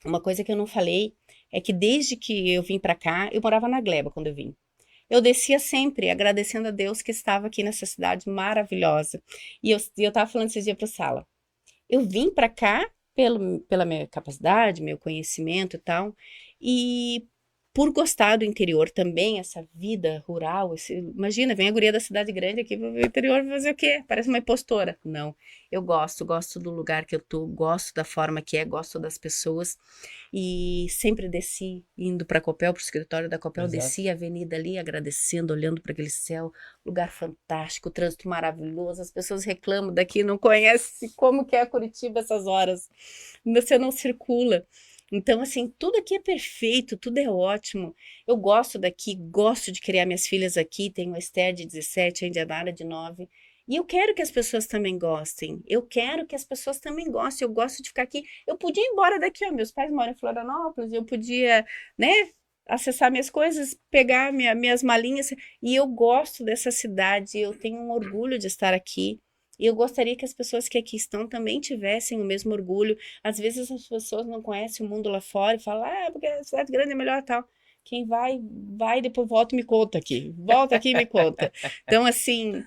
Uma coisa que eu não falei é que desde que eu vim para cá, eu morava na Gleba quando eu vim. Eu descia sempre agradecendo a Deus que estava aqui nessa cidade maravilhosa. E eu tava falando esses dias para Sala. Eu vim para cá pela minha capacidade, meu conhecimento e tal, e por gostar do interior também, essa vida rural, imagina, vem a guria da cidade grande aqui pro interior fazer o quê? Parece uma impostora. Não, eu gosto do lugar que eu tô, gosto da forma que é, gosto das pessoas, e sempre desci, indo para Copel, pro escritório da Copel, desci a avenida ali, agradecendo, olhando para aquele céu, lugar fantástico, trânsito maravilhoso, as pessoas reclamam daqui, não conhecem como que é Curitiba essas horas, você não circula. Então, assim, tudo aqui é perfeito, tudo é ótimo. Eu gosto daqui, gosto de criar minhas filhas aqui. Tenho a Esther de 17, a Indianara de 9. E eu quero que as pessoas também gostem. Eu quero que as pessoas também gostem. Eu gosto de ficar aqui. Eu podia ir embora daqui, ó. Meus pais moram em Florianópolis. Eu podia, né, acessar minhas coisas, pegar minhas malinhas. E eu gosto dessa cidade. Eu tenho um orgulho de estar aqui. E eu gostaria que as pessoas que aqui estão também tivessem o mesmo orgulho. Às vezes as pessoas não conhecem o mundo lá fora e falam, porque a cidade grande é melhor tal. Quem vai, depois volta e me conta aqui. Volta aqui e me conta. Então, assim,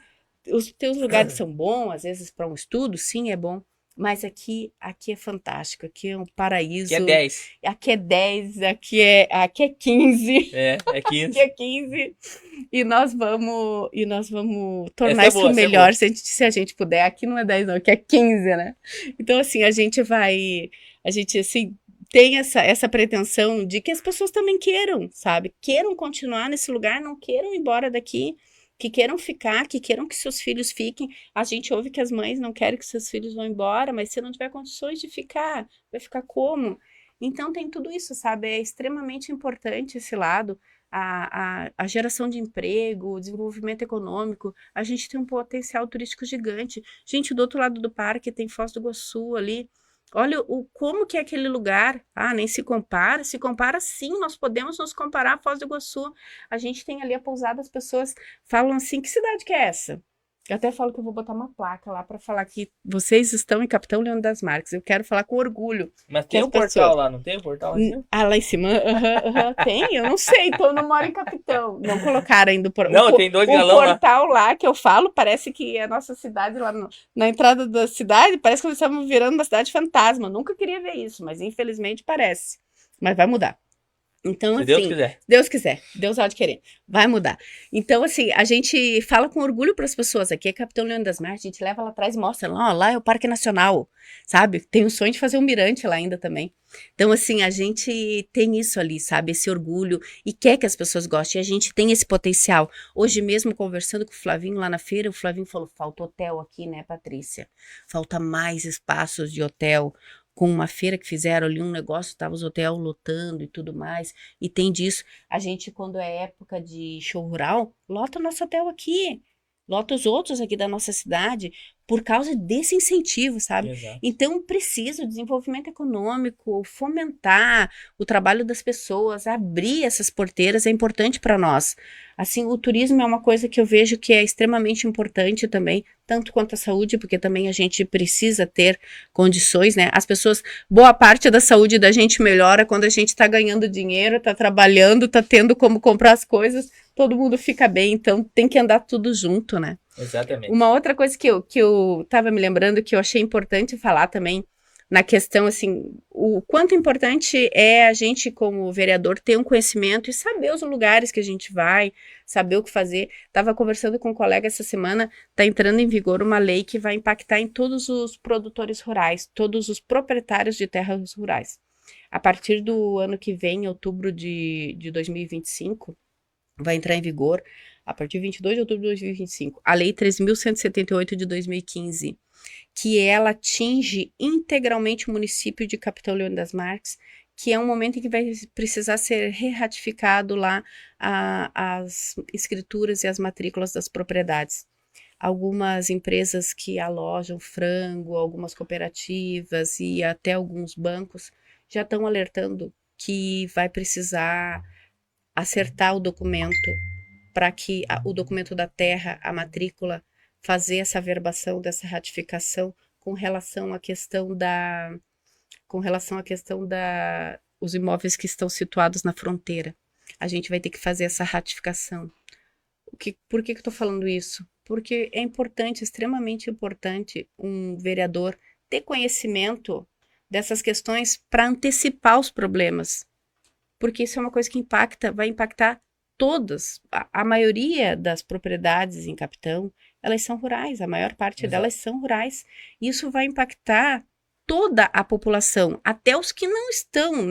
os teus lugares são bons, às vezes para um estudo, sim, é bom. Mas aqui é fantástico, aqui é um paraíso. Aqui é 10. Aqui é 10, aqui é 15. É 15. Aqui é 15. E nós vamos tornar isso melhor se a gente puder. Aqui não é 10 não, aqui é 15, né? Então, assim, a gente assim, tem essa pretensão de que as pessoas também queiram, sabe? Queiram continuar nesse lugar, não queiram ir embora daqui, que queiram ficar, que queiram que seus filhos fiquem. A gente ouve que as mães não querem que seus filhos vão embora, mas se não tiver condições de ficar, vai ficar como? Então tem tudo isso, sabe? É extremamente importante esse lado, a geração de emprego, o desenvolvimento econômico. A gente tem um potencial turístico gigante. Gente, do outro lado do parque tem Foz do Iguaçu ali. Olha como que é aquele lugar. Nem se compara. Se compara, sim, nós podemos nos comparar a Foz do Iguaçu. A gente tem ali a pousada, as pessoas falam assim, que cidade que é essa? Eu até falo que eu vou botar uma placa lá para falar que vocês estão em Capitão Leandro das Marques. Eu quero falar com orgulho. Mas tem um portal lá, não tem um portal lá em cima? Lá em cima? Tem? Eu não sei, então eu não moro em Capitão. Não colocaram ainda o portal. Não, tem 2 galão lá. O portal lá que eu falo, parece que é a nossa cidade lá na entrada da cidade, parece que nós estamos virando uma cidade fantasma. Nunca queria ver isso, mas infelizmente parece. Mas vai mudar. Então, Se Deus quiser. Deus quiser, Deus há de querer, vai mudar. Então, assim, a gente fala com orgulho para as pessoas. Aqui é Capitão Leandro das Marques, a gente leva lá atrás e mostra, lá é o Parque Nacional, sabe? Tem o sonho de fazer um mirante lá ainda também. Então, assim, a gente tem isso ali, sabe? Esse orgulho e quer que as pessoas gostem. E a gente tem esse potencial. Hoje mesmo, conversando com o Flavinho lá na feira, o Flavinho falou, falta hotel aqui, né, Patrícia? Falta mais espaços de hotel. Com uma feira que fizeram ali um negócio, tava os hotéis lotando e tudo mais, e tem disso. A gente, quando é época de show rural, lota o nosso hotel aqui, lota os outros aqui da nossa cidade, por causa desse incentivo, sabe? Exato. Então, precisa desenvolvimento econômico, fomentar o trabalho das pessoas, abrir essas porteiras é importante para nós. Assim, o turismo é uma coisa que eu vejo que é extremamente importante também, tanto quanto a saúde, porque também a gente precisa ter condições, né? As pessoas, boa parte da saúde da gente melhora quando a gente está ganhando dinheiro, está trabalhando, está tendo como comprar as coisas, todo mundo fica bem, então tem que andar tudo junto, né? Exatamente. Uma outra coisa que eu tava me lembrando, que eu achei importante falar também, na questão, assim, o quanto importante é a gente, como vereador, ter um conhecimento e saber os lugares que a gente vai, saber o que fazer. Tava conversando com um colega essa semana, tá entrando em vigor uma lei que vai impactar em todos os produtores rurais, todos os proprietários de terras rurais. A partir do ano que vem, em outubro de 2025, vai entrar em vigor a partir de 22 de outubro de 2025, a Lei 13.178 de 2015, que ela atinge integralmente o município de Capitão Leônidas das Marques, que é um momento em que vai precisar ser reratificado lá as escrituras e as matrículas das propriedades. Algumas empresas que alojam frango, algumas cooperativas e até alguns bancos já estão alertando que vai precisar acertar o documento para que o documento da terra, a matrícula, fazer essa verbação dessa ratificação com relação à questão os imóveis que estão situados na fronteira. A gente vai ter que fazer essa ratificação. Por que eu estou falando isso? Porque é importante, extremamente importante, um vereador ter conhecimento dessas questões para antecipar os problemas. Porque isso é uma coisa que vai impactar todas. A maioria das propriedades em Capitão, elas são rurais, a maior parte delas são rurais. Isso vai impactar toda a população, até os que não estão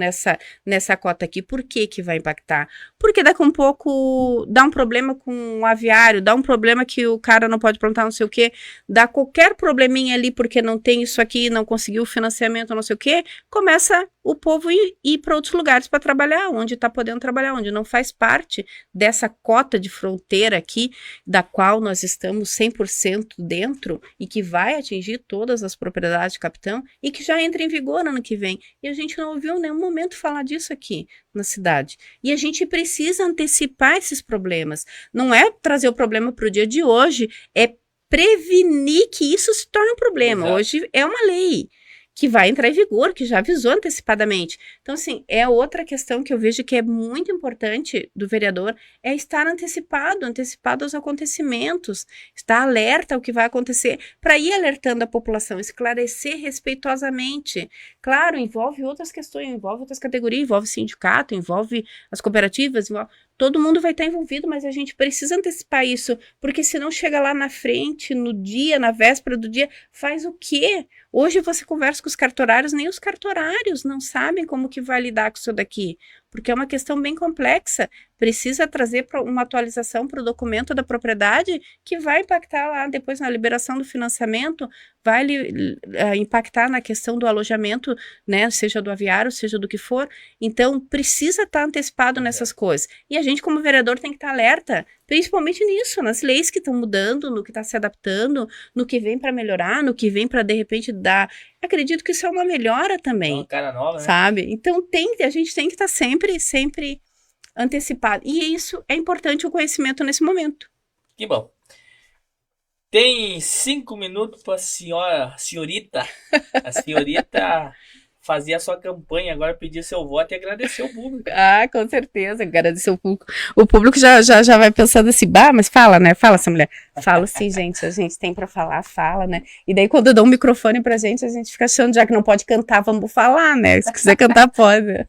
nessa cota aqui. Por que vai impactar? Porque daqui a um pouco dá um problema com o aviário, dá um problema que o cara não pode plantar não sei o quê, dá qualquer probleminha ali porque não tem isso aqui, não conseguiu o financiamento, não sei o quê, começa o povo ir para outros lugares para trabalhar, onde está podendo trabalhar, onde não faz parte dessa cota de fronteira aqui, da qual nós estamos 100% dentro e que vai atingir todas as propriedades de Capitão e que já entra em vigor ano que vem. E a gente não ouviu em nenhum momento falar disso aqui na cidade. E a gente precisa antecipar esses problemas. Não é trazer o problema para o dia de hoje, é prevenir que isso se torne um problema. Exato. Hoje é uma lei que vai entrar em vigor, que já avisou antecipadamente. Então, assim, é outra questão que eu vejo que é muito importante do vereador, é estar antecipado aos acontecimentos, estar alerta ao que vai acontecer, para ir alertando a população, esclarecer respeitosamente. Claro, envolve outras questões, envolve outras categorias, envolve sindicato, envolve as cooperativas, todo mundo vai estar envolvido, mas a gente precisa antecipar isso, porque senão chega lá na frente, no dia, na véspera do dia, faz o quê? Hoje você conversa com os cartorários, nem os cartorários não sabem como que vai lidar com isso daqui, porque é uma questão bem complexa. Precisa trazer uma atualização para o documento da propriedade que vai impactar lá depois na liberação do financiamento, vai impactar na questão do alojamento, né, seja do aviário, seja do que for. Então, precisa estar antecipado nessas coisas. E a gente, como vereador, tem que estar alerta, principalmente nisso, nas leis que estão mudando, no que está se adaptando, no que vem para melhorar, no que vem para, de repente, dar... Acredito que isso é uma melhora também. É uma cara nova, né? Sabe? Então, a gente tem que estar sempre antecipado. E isso é importante, o conhecimento nesse momento. Que bom. Tem 5 minutos para senhorita. A senhorita fazer a sua campanha agora, pedir seu voto e agradecer o público. Ah, com certeza, agradecer o público. O público já vai pensando assim, mas fala, né? Fala, essa mulher. Falo sim, gente, a gente tem pra falar, fala, né? E daí quando dão um microfone pra gente, a gente fica achando, já que não pode cantar, vamos falar, né? Se quiser cantar, pode.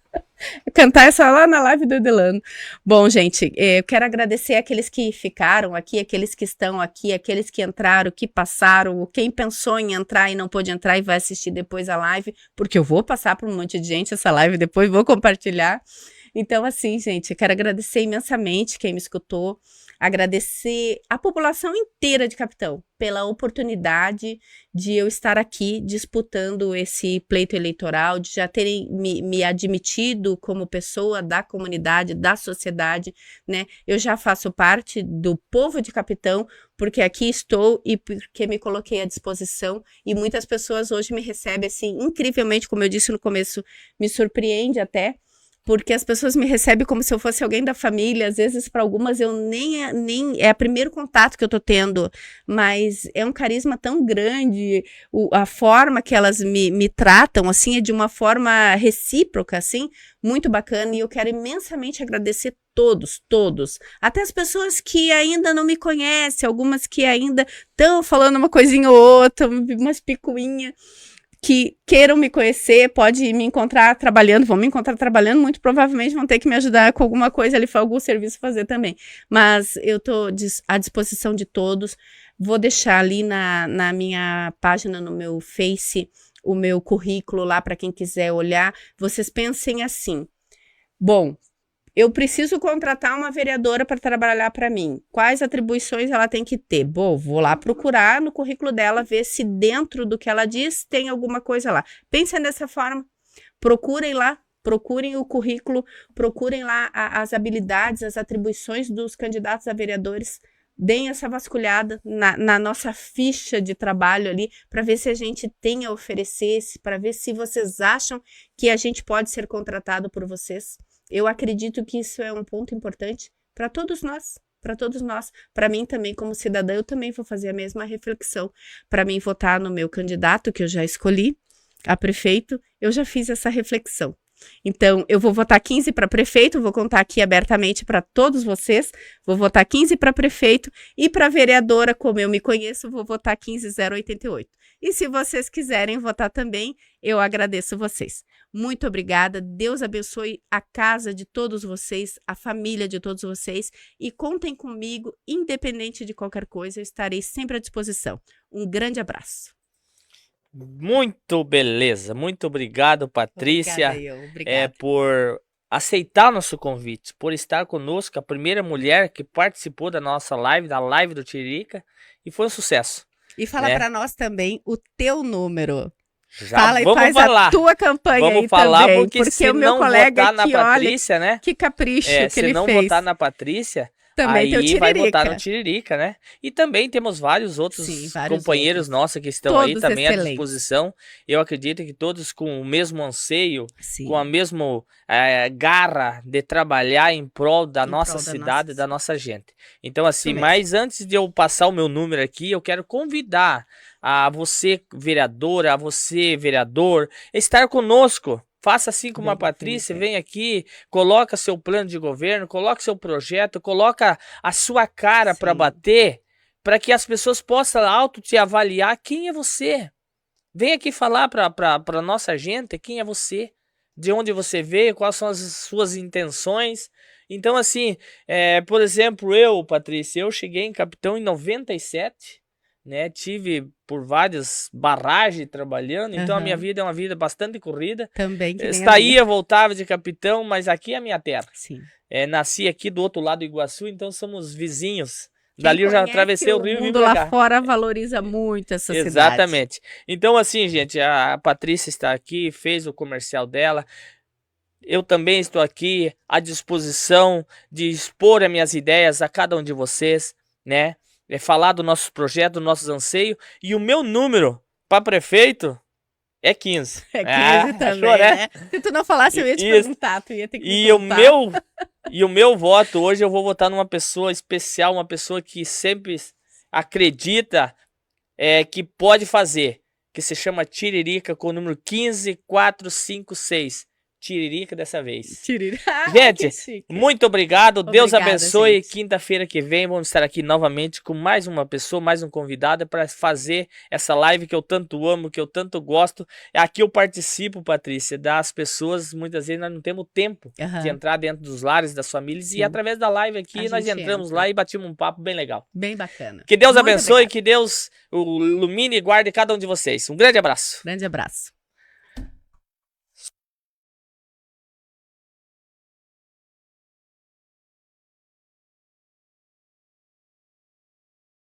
Cantar é só lá na live do Delano. Bom, gente, eu quero agradecer aqueles que ficaram aqui, aqueles que estão aqui, aqueles que entraram, que passaram, quem pensou em entrar e não pôde entrar e vai assistir depois a live, porque eu vou passar para um monte de gente essa live depois, vou compartilhar. Então, assim, gente, eu quero agradecer imensamente quem me escutou, agradecer a população inteira de Capitão pela oportunidade de eu estar aqui disputando esse pleito eleitoral, de já terem me admitido como pessoa da comunidade, da sociedade, né? Eu já faço parte do povo de Capitão, porque aqui estou e porque me coloquei à disposição, e muitas pessoas hoje me recebem assim, incrivelmente, como eu disse no começo, me surpreende até, porque as pessoas me recebem como se eu fosse alguém da família. Às vezes, para algumas, eu nem é o primeiro contato que eu tô tendo, mas é um carisma tão grande, a forma que elas me tratam, assim, é de uma forma recíproca, assim, muito bacana, e eu quero imensamente agradecer todos, até as pessoas que ainda não me conhecem, algumas que ainda estão falando uma coisinha ou outra, umas picuinhas, que queiram me conhecer, pode me encontrar trabalhando, vão me encontrar trabalhando, muito provavelmente vão ter que me ajudar com alguma coisa ali, algum serviço fazer também. Mas eu estou à disposição de todos. Vou deixar ali na minha página, no meu Face, o meu currículo lá para quem quiser olhar. Vocês pensem assim, bom, Eu preciso contratar uma vereadora para trabalhar para mim. Quais atribuições ela tem que ter? Bom, vou lá procurar no currículo dela, ver se dentro do que ela diz tem alguma coisa lá. Pensa dessa forma. Procurem lá, procurem o currículo, procurem lá as habilidades, as atribuições dos candidatos a vereadores. Deem essa vasculhada na nossa ficha de trabalho ali, para ver se a gente tem a oferecer, para ver se vocês acham que a gente pode ser contratado por vocês. Eu acredito que isso é um ponto importante para todos nós, para todos nós. Para mim também, como cidadã, eu também vou fazer a mesma reflexão. Para mim votar no meu candidato, que eu já escolhi, a prefeito, eu já fiz essa reflexão. Então, eu vou votar 15 para prefeito, vou contar aqui abertamente para todos vocês, vou votar 15 para prefeito e para vereadora, como eu me conheço, vou votar 15.088. E se vocês quiserem votar também, eu agradeço vocês. Muito obrigada, Deus abençoe a casa de todos vocês, a família de todos vocês e contem comigo, independente de qualquer coisa, eu estarei sempre à disposição. Um grande abraço. Muito beleza, muito obrigado, Patrícia, Obrigada. por aceitar nosso convite, por estar conosco, a primeira mulher que participou da nossa live, da live do Tiririca, e foi um sucesso. E fala para nós também o teu número. Já fala e vamos faz falar. A tua campanha vamos aí falar, também, porque se o meu não colega votar na aqui, Patrícia, olha, né? Que capricho que ele fez. Se não votar na Patrícia, também aí vai votar no Tiririca, né? E também temos vários outros companheiros nossos que estão todos aí também excelentes. À disposição. Eu acredito que todos com o mesmo anseio, Sim. com a mesma garra de trabalhar em prol da nossa cidade, da nossa gente. Então, assim, mas antes de eu passar o meu número aqui, eu quero convidar a você, vereadora, a você, vereador, estar conosco. Faça assim como a Patrícia, vem aqui, coloca seu plano de governo, coloca seu projeto, coloca a sua cara para bater, para que as pessoas possam auto te avaliar quem é você. Vem aqui falar para nossa gente quem é você, de onde você veio, quais são as suas intenções. Então, assim, por exemplo, Patrícia, eu cheguei em Capitão em 97, né? Tive por várias barragens trabalhando, então a minha vida é uma vida bastante corrida. Também que Saía, voltava de Capitão, mas aqui é a minha terra. Sim. Nasci aqui do outro lado do Iguaçu, então somos vizinhos. Dali eu já atravessei o rio e vim pra cá. Lá fora valoriza muito essa cidade. Exatamente. Então, assim, gente, a Patrícia está aqui, fez o comercial dela. Eu também estou aqui à disposição de expor as minhas ideias a cada um de vocês, né? Falar do nosso projeto, dos nossos anseios. E o meu número para prefeito é 15. É 15 também, achou, né? Se tu não falasse, eu ia te perguntar, tu ia ter que me contar. E o meu voto, hoje eu vou votar numa pessoa especial, uma pessoa que sempre acredita que pode fazer, que se chama Tiririca, com o número 15456. Tiririca dessa vez. Gente, muito obrigado. Deus abençoe. Quinta-feira que vem vamos estar aqui novamente com mais uma pessoa, mais um convidado para fazer essa live que eu tanto amo, que eu tanto gosto. Aqui eu participo, Patrícia, das pessoas. Muitas vezes nós não temos tempo de entrar dentro dos lares, das famílias. E através da live aqui nós entramos lá e batimos um papo bem legal. Bem bacana. Que Deus abençoe, que Deus ilumine e guarde cada um de vocês. Um grande abraço. Grande abraço.